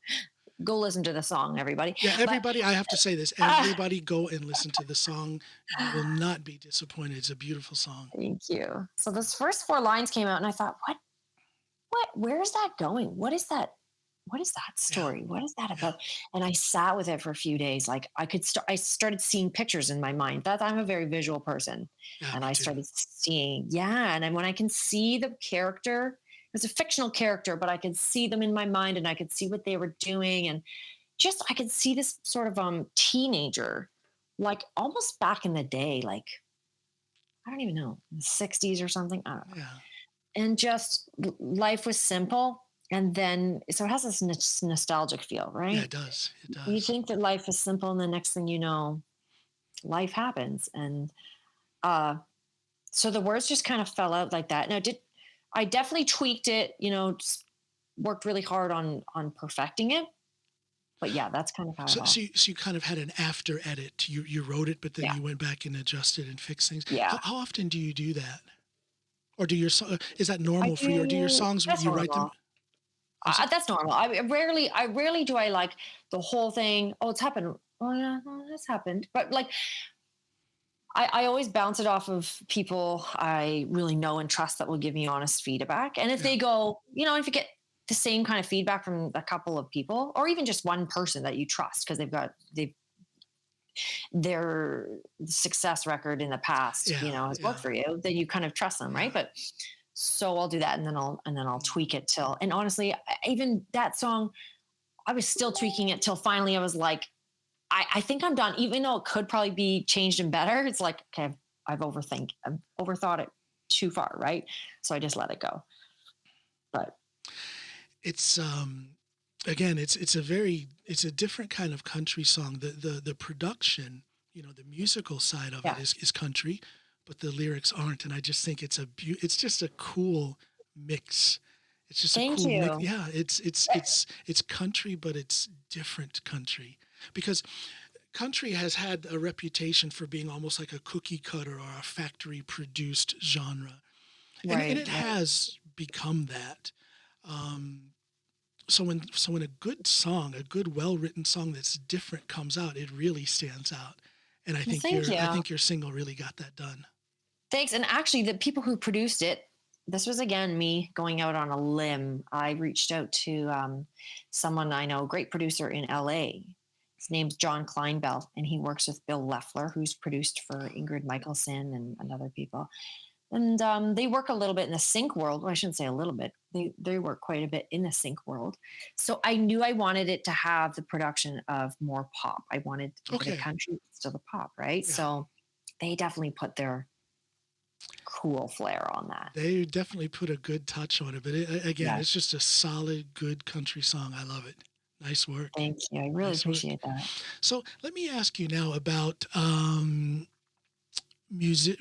Go listen to the song, everybody. Yeah, everybody, I have to say this. Everybody go and listen to the song. You will not be disappointed. It's a beautiful song. Thank you. So those first 4 lines came out, and I thought, where is that going? What is that story? Yeah. What is that about? And I sat with it for a few days. Like I started seeing pictures in my mind. That I'm a very visual person. And I started seeing, and then when I can see the character, it was a fictional character, but I could see them in my mind, and I could see what they were doing. And just, I could see this sort of teenager, like almost back in the day, like, I don't even know, the 60s or something. I don't know. Yeah. And just life was simple. And then, so it has this nostalgic feel, right? Yeah, it does. It does. You think that life is simple, and the next thing you know, life happens. And so the words just kind of fell out like that. Now, I definitely tweaked it, just worked really hard on perfecting it. But yeah, that's kind of how so you kind of had an after edit. You wrote it, but then you went back and adjusted and fixed things. Yeah. How often do you do that? Or is that normal for you? Or do your songs, when you write them? That's normal. I rarely do I like the whole thing. Oh, it's happened. Oh yeah, that's happened. But like, I always bounce it off of people I really know and trust that will give me honest feedback. And if they go, if you get the same kind of feedback from a couple of people, or even just one person that you trust because their success record in the past, has worked for you, then you kind of trust them, right? But so I'll do that, and then I'll tweak it till. And honestly, even that song, I was still tweaking it till finally I was like, I think I'm done. Even though it could probably be changed and better, it's like, okay, I've overthought it too far, right? So I just let it go. But it's again, it's a different kind of country song. The production, the musical side of it is country, but the lyrics aren't. And I just think it's just a cool mix. It's just a cool mix. Yeah, it's country, but it's different country, because country has had a reputation for being almost like a cookie cutter or a factory produced genre. And Right, it right. has become that. Um, so when a good song, a good well written song that's different comes out, it really stands out. And Well, thank I you. think your single really got that done. Thanks. And actually, the people who produced it, this was again me going out on a limb. I reached out to someone I know, great producer in LA. His name's John Kleinbell, and he works with Bill Leffler, who's produced for Ingrid Michaelson and other people. And they work a little bit in the sync world. Well, I shouldn't say a little bit. They work quite a bit in the sync world. So I knew I wanted it to have the production of more pop. I wanted a bit of Okay. country, still the pop, right? Yeah. So they definitely put their cool flair on that. They definitely put a good touch on it. But again, Yeah. it's just a solid, good country song. I love it. Nice work. Thank you. I really Nice work. appreciate that. So let me ask you now about music,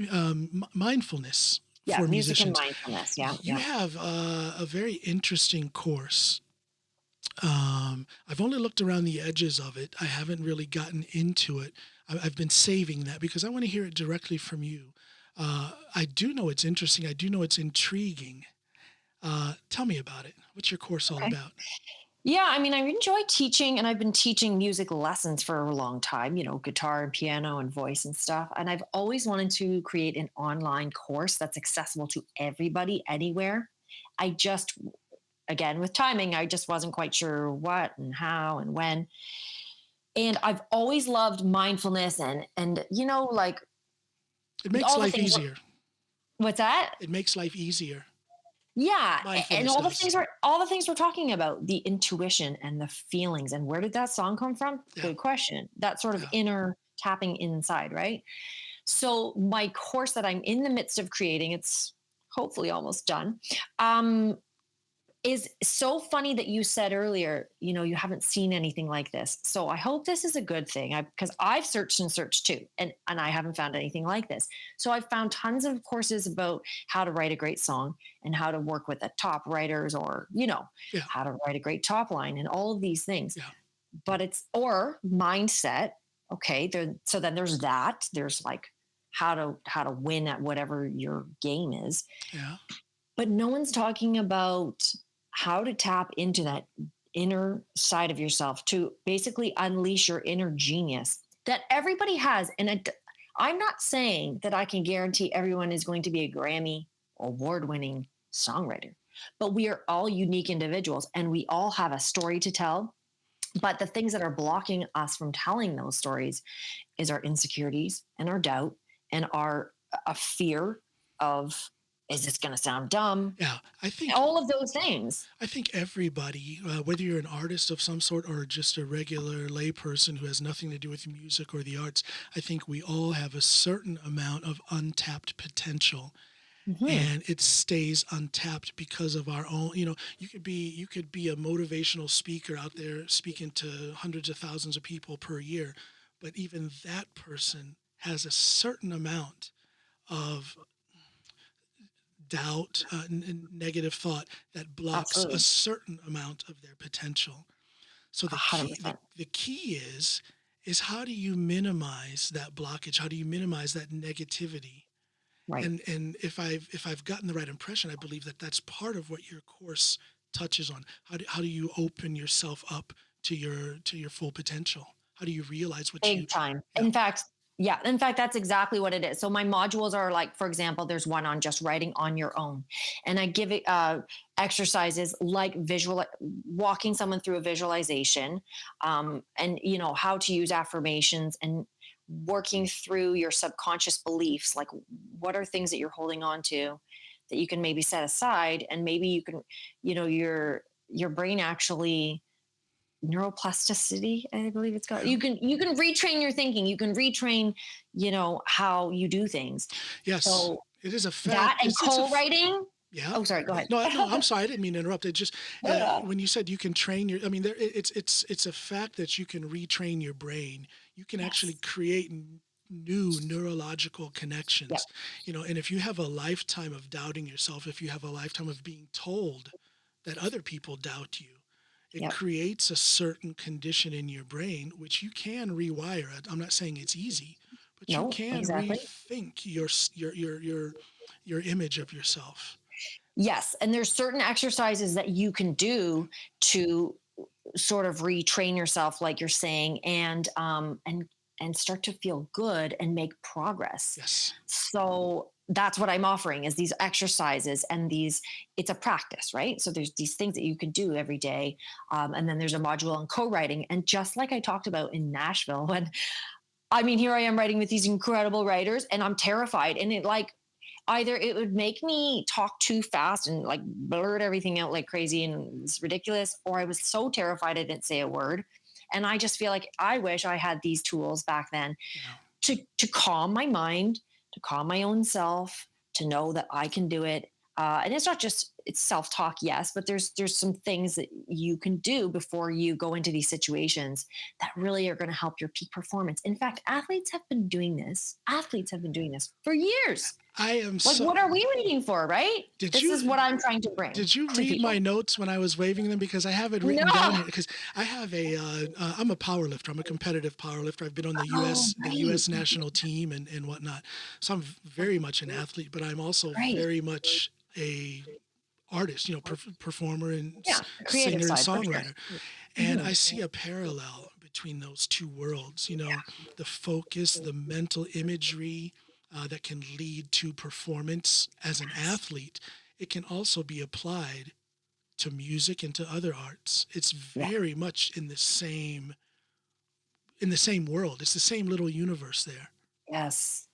mindfulness Yeah. for Music and musicians. mindfulness. Yeah. You Yeah. have a very interesting course. I've only looked around the edges of it. I haven't really gotten into it. I've been saving that because I want to hear it directly from you. I do know it's interesting. I do know it's intriguing. Tell me about it. What's your course all Okay. about? Yeah, I mean, I enjoy teaching, and I've been teaching music lessons for a long time, guitar and piano and voice and stuff. And I've always wanted to create an online course that's accessible to everybody anywhere. I just, again, with timing, I just wasn't quite sure what and how and when. And I've always loved mindfulness and like It makes all the life things. easier. What's that? It makes life easier. Yeah, and Mindfulness does. all the things we're talking about, the intuition and the feelings, and where did that song come from? Yeah. Good question. That sort of Yeah. inner tapping inside, right? So my course that I'm in the midst of creating, it's hopefully almost done. Um, is so funny that you said earlier, you haven't seen anything like this. So I hope this is a good thing because I've searched and searched too, and I haven't found anything like this. So I've found tons of courses about how to write a great song and how to work with the top writers or, Yeah. how to write a great top line and all of these things. Yeah. But or mindset. Okay. So then there's that. There's like how to win at whatever your game is. Yeah. But no one's talking about how to tap into that inner side of yourself to basically unleash your inner genius that everybody has. And I'm not saying that I can guarantee everyone is going to be a Grammy award winning songwriter, but we are all unique individuals and we all have a story to tell. But the things that are blocking us from telling those stories is our insecurities and our doubt and our a fear of, is this going to sound dumb? Yeah. All of those things. I think everybody, whether you're an artist of some sort or just a regular layperson who has nothing to do with music or the arts, I think we all have a certain amount of untapped potential. Mm-hmm. And it stays untapped because of our own, you could be a motivational speaker out there speaking to hundreds of thousands of people per year, but even that person has a certain amount of doubt, negative thought that blocks Absolutely. a certain amount of their potential. So the key, 100%. the key is how do you minimize that blockage? How do you minimize that negativity? Right. And if I've gotten the right impression, I believe that that's part of what your course touches on. How do you open yourself up to your full potential? How do you realize what you? Big time. Yeah. In fact, that's exactly what it is. So my modules are like, for example, there's one on just writing on your own. And I give it exercises like walking someone through a visualization, and, how to use affirmations and working through your subconscious beliefs. Like what are things that you're holding on to that you can maybe set aside, and maybe you can, your brain actually neuroplasticity, I believe it's called. You can retrain your thinking. You can retrain, how you do things. Yes, so it is a fact. That and co-writing. Yeah. Oh, sorry. Go ahead. No, I'm sorry. I didn't mean to interrupt. It just when you said you can train your, I mean, it's a fact that you can retrain your brain. You can actually create new neurological connections. Yep. And if you have a lifetime of doubting yourself, if you have a lifetime of being told that other people doubt you, it Yep. creates a certain condition in your brain, which you can rewire. I'm not saying it's easy, but you No, can exactly. rethink your image of yourself. Yes. And there's certain exercises that you can do to sort of retrain yourself, like you're saying, and start to feel good and make progress. Yes. So that's what I'm offering is these exercises and these, it's a practice, right? So there's these things that you can do every day. And then there's a module on co-writing. And just like I talked about in Nashville, when I mean, here I am writing with these incredible writers and I'm terrified. And it like either it would make me talk too fast and like blurt everything out like crazy and it's ridiculous, or I was so terrified I didn't say a word. And I just feel like I wish I had these tools back then Yeah. to calm my mind, to calm my own self, to know that I can do it. And it's not just it's self-talk, yes, but there's some things that you can do before you go into these situations that really are going to help your peak performance. In fact, athletes have been doing this. Athletes have been doing this for years. I am Like, so. what are we waiting for, right? Did This is you what I'm trying to bring did you to read my people. notes when I was waving them? Because I have it written down No. here. Because I have I'm a powerlifter. I'm a competitive powerlifter. I've been on the Oh, U.S. national team and whatnot. So I'm very much an athlete, but I'm also right. very much a artist, performer and Yeah. The creative singer and side for sure. songwriter. And Mhm. I see a parallel between those two worlds, the focus, the mental imagery that can lead to performance as an Yes. athlete. It can also be applied to music and to other arts. It's Yeah. very much in the same world. It's the same little universe there. Yes.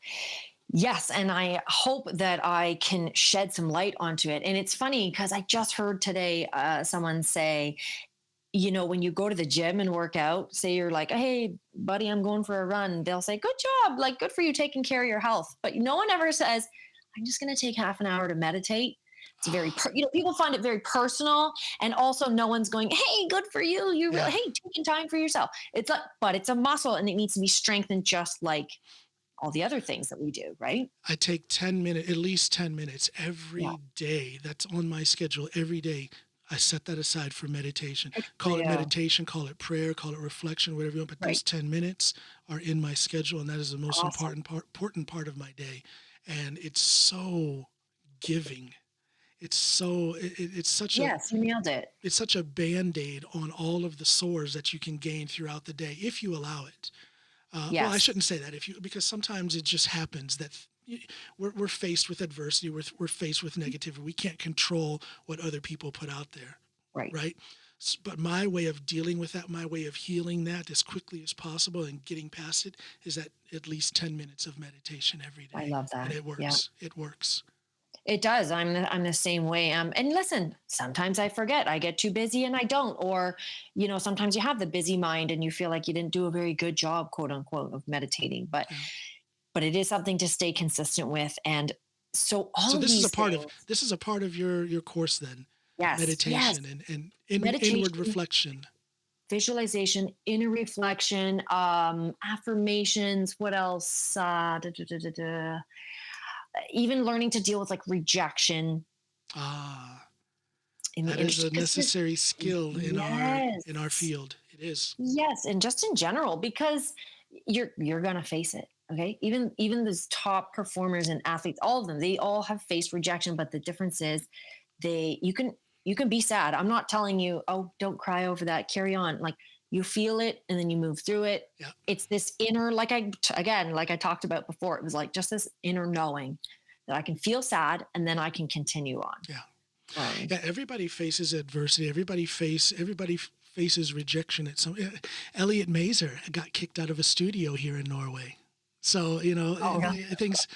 Yes, and I hope that I can shed some light onto it. And it's funny because I just heard today someone say, when you go to the gym and work out, say you're like, hey, buddy, I'm going for a run. They'll say, good job. Like, good for you taking care of your health. But no one ever says, I'm just going to take half an hour to meditate. It's very, people find it very personal. And also, no one's going, hey, good for you. You really, Yeah. hey, taking time for yourself. It's like, but it's a muscle and it needs to be strengthened just like all the other things that we do, right? I take 10 minutes, at least 10 minutes Yeah. every day. That's on my schedule every day. I set that aside for meditation. Call it Yeah. meditation, call it prayer, call it reflection, whatever you want. But Right. those 10 minutes are in my schedule, and that is the most Awesome. important part of my day. And it's so giving. It's such a Yes, you nailed it. it's such a band-aid on all of the sores that you can gain throughout the day if you allow it. Well, I Yes. shouldn't say that because sometimes it just happens that we're faced with adversity. We're faced with negativity. We can't control what other people put out there, Right. right? But my way of dealing with that, my way of healing that as quickly as possible and getting past it is that at least 10 minutes of meditation every I day. love And that. it Yeah. works. It works. It does. I'm the same way. And listen, sometimes I forget. I get too busy and I don't. Or, sometimes you have the busy mind and you feel like you didn't do a very good job, quote unquote, of meditating. But Yeah. but it is something to stay consistent with. And so So all of this is a these part of things. your course then, Yes, yes. meditation and inward Meditation, reflection. visualization, inner reflection, affirmations. What else? Even learning to deal with like rejection Ah, in the that is industry. a necessary skill in our Yes. field. It is. Yes, and just in general, because you're gonna face it. Okay. Even those top performers and athletes, all of them, they all have faced rejection. But the difference is you can be sad. I'm not telling you, oh, don't cry over that. Carry on. Like you feel it and then you move through it. Yeah. It's this inner, like I talked about before, it was like just this inner knowing that I can feel sad and then I can continue on. Yeah. Um, Yeah, everybody faces adversity. Everybody faces rejection at some. Elliot Mazer got kicked out of a studio here in Norway. So oh, yeah, things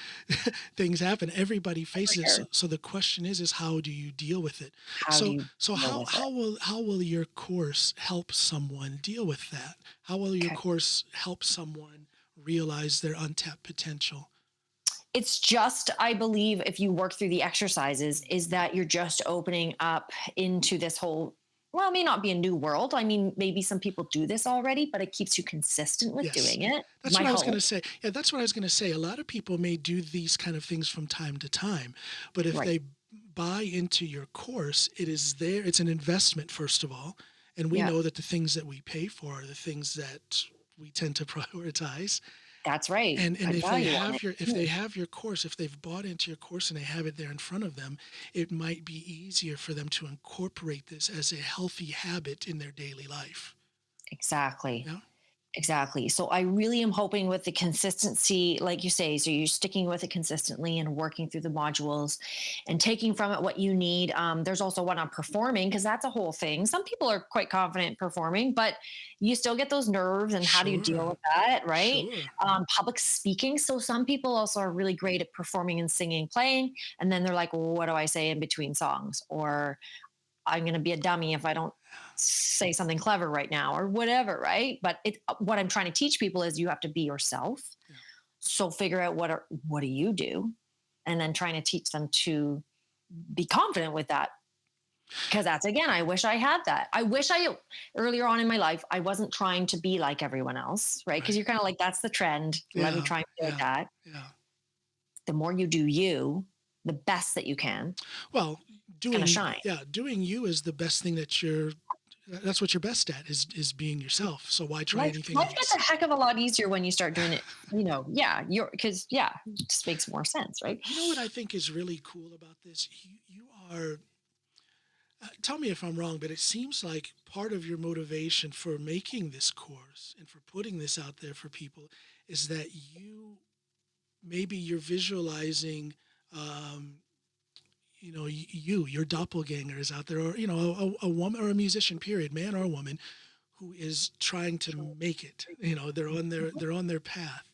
things happen. Everybody for faces it. So, sure. so the question is how do you deal with it? How do So you so deal how with it? will your course help someone deal with that? How will your Okay. course help someone realize their untapped potential? It's just, I believe, if you work through the exercises, is that you're just opening up into this whole, well, it may not be a new world. I mean, maybe some people do this already, but it keeps you consistent with Yes. doing it. That's My what I was going to hope. say. Yeah, that's what I was going to say. A lot of people may do these kind of things from time to time, but if Right. they buy into your course, it is there. It's an investment, first of all. And we Yeah. know that the things that we pay for are the things that we tend to prioritize. That's right. And Put if they value on have it. your course, if they've bought into your course and they have it there in front of them, it might be easier for them to incorporate this as a healthy habit in their daily life. Exactly. Yeah. Exactly. So I really am hoping with the consistency, like you say, so you're sticking with it consistently and working through the modules and taking from it what you need. There's also one on performing, because that's a whole thing. Some people are quite confident performing, but you still get those nerves, and how do you deal Sure. with that? Right. Sure. Public speaking. So some people also are really great at performing and singing, playing. And then they're like, well, what do I say in between songs? Or I'm going to be a dummy if I don't say something clever right now, or whatever. Right. But what I'm trying to teach people is you have to be yourself. Yeah. So figure out what do you do? And then trying to teach them to be confident with that. Because that's, again, I wish I had that. I wish earlier on in my life, I wasn't trying to be like everyone else. Right. Because Right. you're kind of like, that's the trend. Let me Yeah. try and be like Yeah. that. Yeah. The more you do you, the best that you can, Well, it's going to shine. doing you is the best thing that's what you're best at, is being yourself. So why try anything Life gets else? a heck of a lot easier when you start doing it, it just makes more sense, right? You know what I think is really cool about this? You are, tell me if I'm wrong, but it seems like part of your motivation for making this course and for putting this out there for people is that maybe you're visualizing, um, your doppelganger is out there, or, a woman or a musician, period, man or woman, who is trying to make it. They're on their path,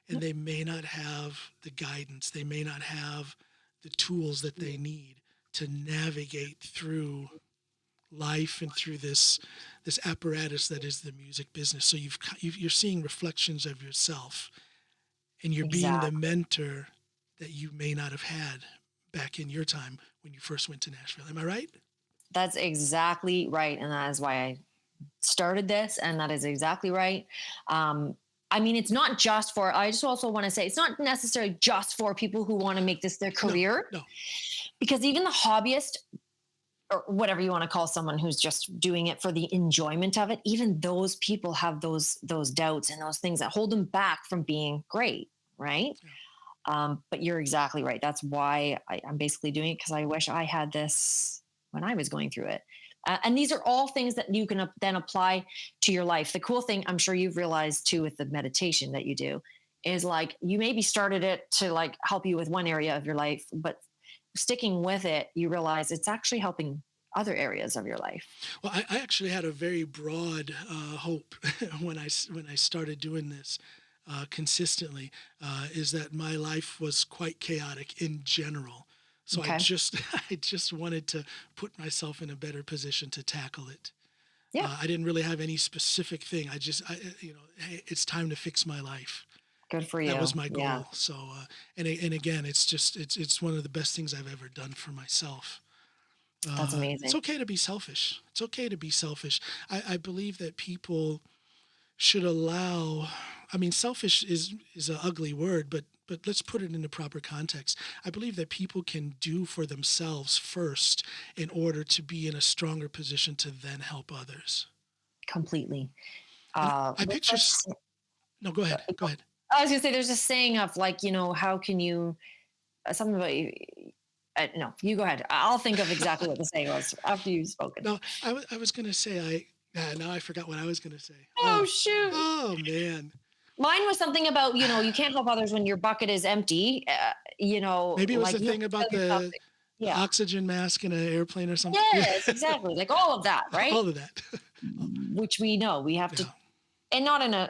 and they may not have the guidance. They may not have the tools that they need to navigate through life and through this apparatus that is the music business. So you're seeing reflections of yourself, and you're being the Exactly. mentor that you may not have had back in your time when you first went to Nashville. Am I right? That's exactly right. And that is why I started this. And that is exactly right. I mean, it's not just I just also want to say, it's not necessarily just for people who want to make this their No, career, no. because even the hobbyist, or whatever you want to call someone who's just doing it for the enjoyment of it, even those people have those doubts and those things that hold them back from being great. Right. But you're exactly right. That's why I'm basically doing it, because I wish I had this when I was going through it. And these are all things that you can then apply to your life. The cool thing, I'm sure you've realized too, with the meditation that you do, is like, you maybe started it to like help you with one area of your life, but sticking with it, you realize it's actually helping other areas of your life. Well, I actually had a very broad hope when I started doing this consistently, is that my life was quite chaotic in general. So Okay. I just wanted to put myself in a better position to tackle it. Yeah. I didn't really have any specific thing. Hey, it's time to fix my life. Good for you. That was my goal. Yeah. So, and again, it's one of the best things I've ever done for myself. That's amazing. It's okay to be selfish. It's okay to be selfish. I believe that people should allow. I mean, selfish is an ugly word, but let's put it in the proper context. I believe that people can do for themselves first in order to be in a stronger position to then help others. Completely. And I picture. No, go ahead. Go ahead. I was gonna say, there's a saying of like, how can you, something about you. No, you go ahead. I'll think of exactly what the saying was after you've spoken. No, I was going to say, now I forgot what I was going to say. Oh, shoot. Oh, man. Mine was something about, you can't help others when your bucket is empty. Maybe it was like, the thing about the yeah. oxygen mask in an airplane or something. Yes, exactly. Like all of that, right? All of that. Which we know we have to, and not in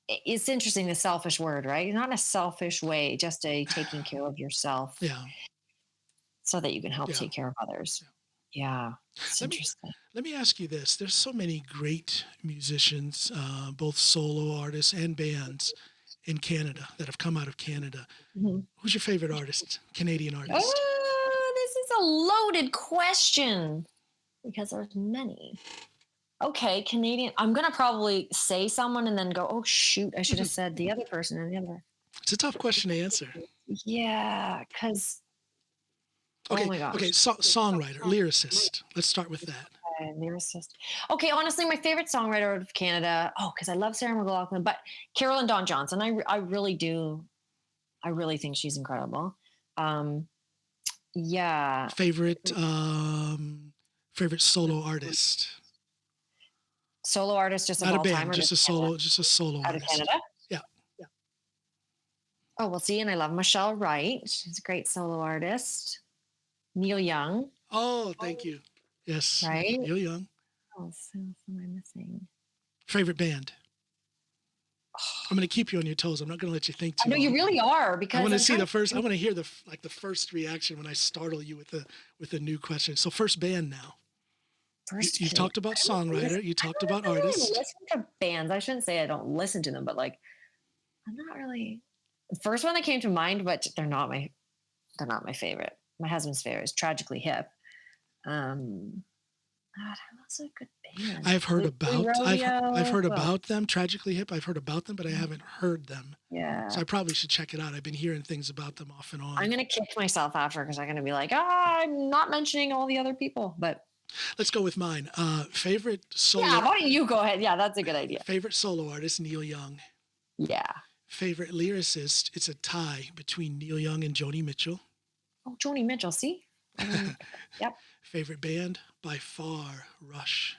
it's interesting, the selfish word, right? Not in a selfish way, just a taking care of yourself. Yeah. So that you can help take care of others. Yeah. It's interesting. Let me ask you this. There's so many great musicians, both solo artists and bands in Canada that have come out of Canada. Mm-hmm. Who's your favorite artist, Canadian artist? This is a loaded question because there's many. Okay, Canadian. I'm going to probably say someone and then go, oh, shoot, I should have said the other person and the other. It's a tough question to answer. Yeah, because... Okay, oh my gosh. okay, songwriter, lyricist. Let's start with that. lyricist. Okay, honestly, my favorite songwriter out of Canada. Oh, because I love Sarah McLachlan, but Carolyn Dawn Johnson. I really do. I really think she's incredible. Um, yeah. Favorite favorite solo artist? Solo artist just of Not a all time, band, or just a solo out of artist. Canada? Yeah. Oh, we'll see. And I love Michelle Wright. She's a great solo artist. Neil Young, Oh, thank you. Yes, right? Neil Young. Oh, so am I missing? Favorite band? I'm going to keep you on your toes. I'm not going to let you think I too know you long. really are I because want to I'm see trying the first. I to. want to hear the first reaction when I startle you with a new question. So first band now. First You've band. talked about I don't listen. songwriter. You I talked don't about really artist. listen to bands. I shouldn't say I don't listen to them, but like I'm not really. The first one that came to mind, but they're not my favorite. My husband's favorite is Tragically Hip. God, that's a good band. I've heard Blue about. I've Rodeo. heard Well, about them. Tragically Hip. I've heard about them, but I haven't heard them. So yeah. I probably should check it out. I've been hearing things about them off and I'm on. gonna kick myself after because I'm gonna be like, I'm not mentioning all the other people. But Let's go with mine. Favorite yeah, solo. why don't you go ahead? Yeah, that's a good idea. Favorite solo artist Neil Young. Yeah. Favorite lyricist. It's a tie between Neil Young and Joni Mitchell. Oh, Joni Mitchell. See? Yep. Favorite band by far Rush.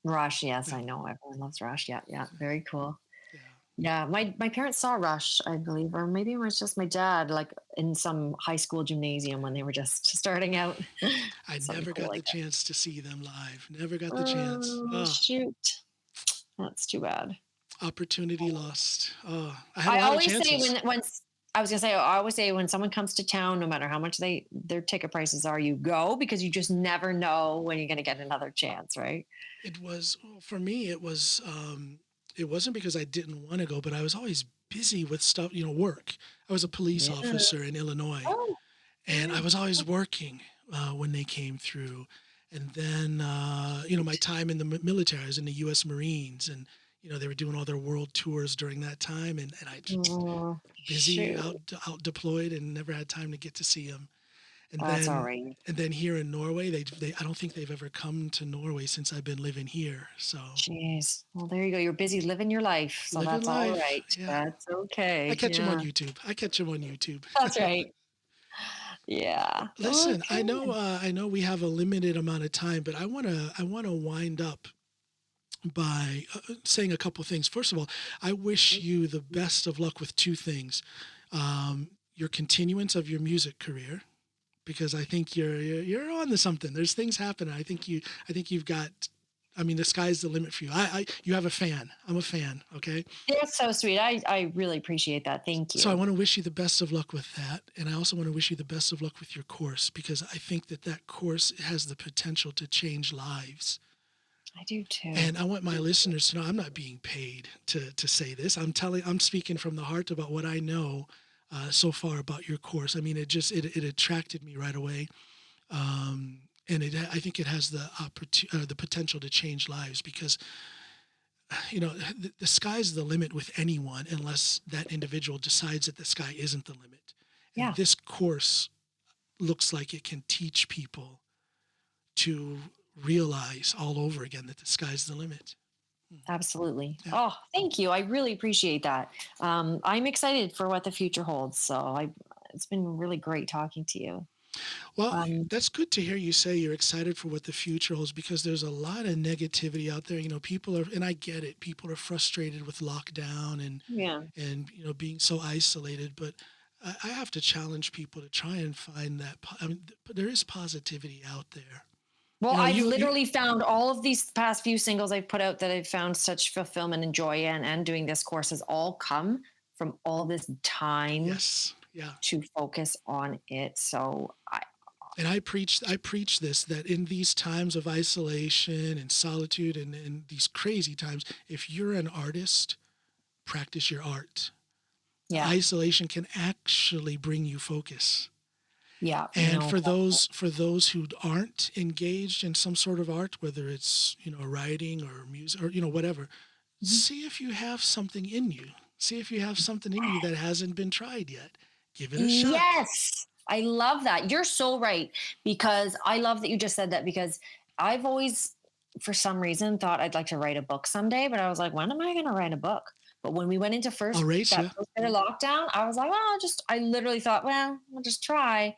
Rush. Yes, Yeah, I know. Everyone loves Rush. Yeah. Yeah. Very cool. yeah. Yeah. My parents saw Rush, I believe, or maybe it was just my dad, like in some high school gymnasium when they were just starting out. I Something never cool got the like that. chance to see them live. Never got the chance. Oh, Oh, shoot. That's too bad. opportunity lost. Oh, I had a I lot of always say chances. when I was gonna say I always say when someone comes to town, no matter how much their ticket prices are, you go because you just never know when you're gonna get another chance, right? It was for me. It wasn't because I didn't want to go, but I was always busy with stuff. Work. I was a police Yeah. officer in Illinois, Oh, and I was always working when they came through. And then, my time in the military, I was in the U.S. Marines, and they were doing all their world tours during that time, and I just oh, busy shoot. out deployed and never had time to get to see them. And Oh, that's all then right. and then here in Norway, they I don't think they've ever come to Norway since I've been living here. So Jeez. Well, there you go. You're busy living your life, so living that's all life, right. yeah. That's I okay. catch them on Yeah, YouTube. I catch them on YouTube. that's right. Yeah. Listen, Okay. I know we have a limited amount of time, but I wanna wind up by saying a couple things. First of all, I wish you the best of luck with two things: your continuance of your music career, because I think you're on to something. There's things happening. I think you've got. I mean, the sky's the limit for you. You have a fan. I'm a fan. Okay. That's so sweet. I really appreciate that. Thank So I you. want to wish you the best of luck with that, and I also want to wish you the best of luck with your course, because I think that course has the potential to change lives. I do too. And I want my listeners to know I'm not being paid to say this. I'm speaking from the heart about what I know so far about your course. I mean, it attracted me right away, and I think it has the potential to change lives, because the sky's the limit with anyone unless that individual decides that the sky isn't the limit. And Yeah. this course looks like it can teach people to realize all over again that the sky's the limit. Absolutely. Yeah. Oh, thank you. I really appreciate that. I'm excited for what the future holds. It's been really great talking to you. Well, Um, that's good to hear you say you're excited for what the future holds, because there's a lot of negativity out there. People are, and I get it, people are frustrated with lockdown yeah. and being so isolated, but I have to challenge people to try and find that. I mean, but there is positivity out there. Well, You know, I've you literally found all of these past few singles I've put out that I've found such fulfillment and joy in, and doing this course has all come from all this time yes, yeah. to focus on it. So And I preach this, that in these times of isolation and solitude and these crazy times, if you're an artist, practice your art. yeah, Isolation can actually bring you focus. yeah, And no, for those who aren't engaged in some sort of art, whether it's writing or music or whatever, Mhm. see if you have something in you. See if you have something in you that hasn't been tried yet. Give it a shot. Yes, I love that. You're so right, because I love that you just said that, because I've always for some reason thought I'd like to write a book someday, but I was like, when am I going to write a book? But when we went into I'll race that you. first bit of lockdown, I was like, oh, I literally thought, well, I'll just try.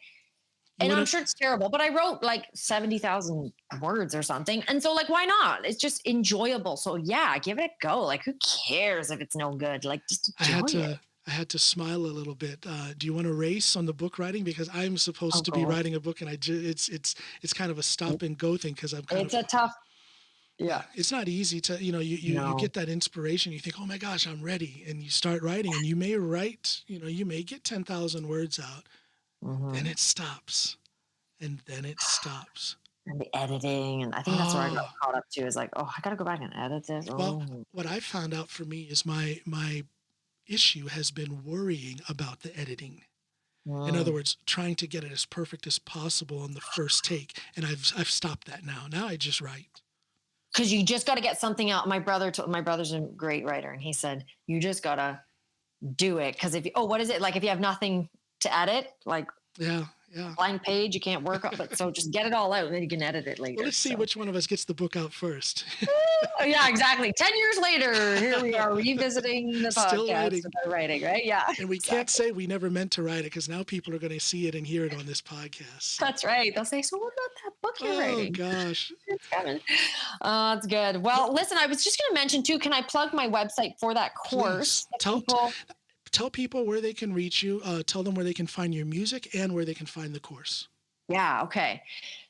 You And I'm want sure it's terrible, but I wrote like 70,000 words or something. And so like, why not? It's just enjoyable. So yeah, give it a go. Like, who cares if it's no good? Like, just enjoy it. I had to smile a little bit. Do you want to race on the book writing? Because I'm supposed Oh, to be God. writing a book, and it's kind of a stop and go thing because I'm kind It's of a tough, yeah. yeah. It's not easy to you No. get that inspiration. You think, oh my gosh, I'm ready, and you start writing, and you may write. You may get 10,000 words out, then Mhm. it stops, and then it stops. And the editing. And I think that's where I got Oh, caught up to is like, oh, I got to go back and edit this. well, Oh. what I found out for me is my issue has been worrying about the editing. In other Mm. words, trying to get it as perfect as possible on the first take, and I've stopped that now. Now I just write. Because you just got to get something out. My brother's a great writer, and he said you just gotta do it. Because what is it like if you have nothing to edit, like Yeah, yeah. blank page, you can't work on. But so just get it all out, and then you can edit it Well, later. let's see So which one of us gets the book out first. oh, yeah, exactly. 10 years later, here we are revisiting the Still podcast writing. about writing. Right? Yeah, And we can't exactly. say we never meant to write it because now people are going to see it and hear it on this podcast. So. That's right. They'll say, "So what about that book you're Oh writing?" gosh. It's coming. It's good. Well, listen, I was just going to mention too. Can I plug my website for that Please course? That people tell people where they can reach you. Tell them where they can find your music and where they can find the course. Yeah. Okay.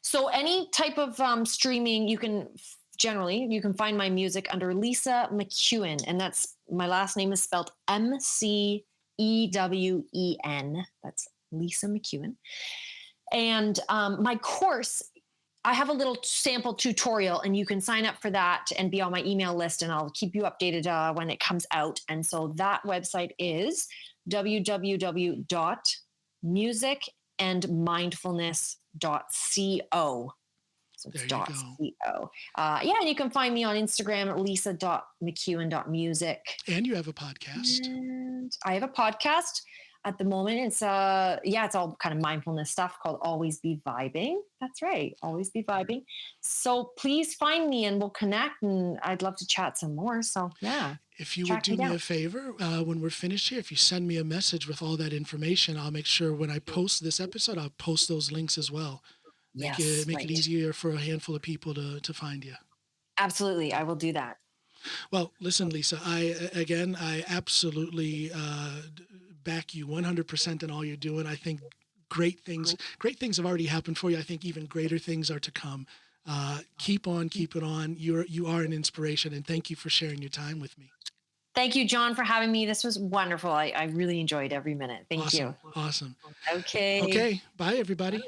So any type of streaming, generally you can find my music under Lisa McEwen, and that's my last name is spelled McEwen. That's Lisa McEwen. And my course, I have a little sample tutorial, and you can sign up for that and be on my email list, and I'll keep you updated when it comes out. And so that website is www.musicandmindfulness.co. So it's There you go. .co. Yeah, and you can find me on Instagram at lisa.mcewen.music. And you have a podcast. And I have a podcast at the moment. It's it's all kind of mindfulness stuff called Always Be Vibing. That's right. Always Be Vibing. So please find me and we'll connect, and I'd love to chat some more. So yeah. If you would do me a favor, when we're finished here, if you send me a message with all that information, I'll make sure when I post this episode, I'll post those links as well. Make it easier for a handful of people to find you. Absolutely. I will do that. Well, listen, Lisa, I absolutely back you 100% in all you're doing. I think great things have already happened for you. I think even greater things are to come. Keep on keeping on. You are an inspiration, and thank you for sharing your time with me. Thank you, John, for having me. This was wonderful. I really enjoyed every minute. Thank you. Awesome. Okay. Okay. Bye, everybody.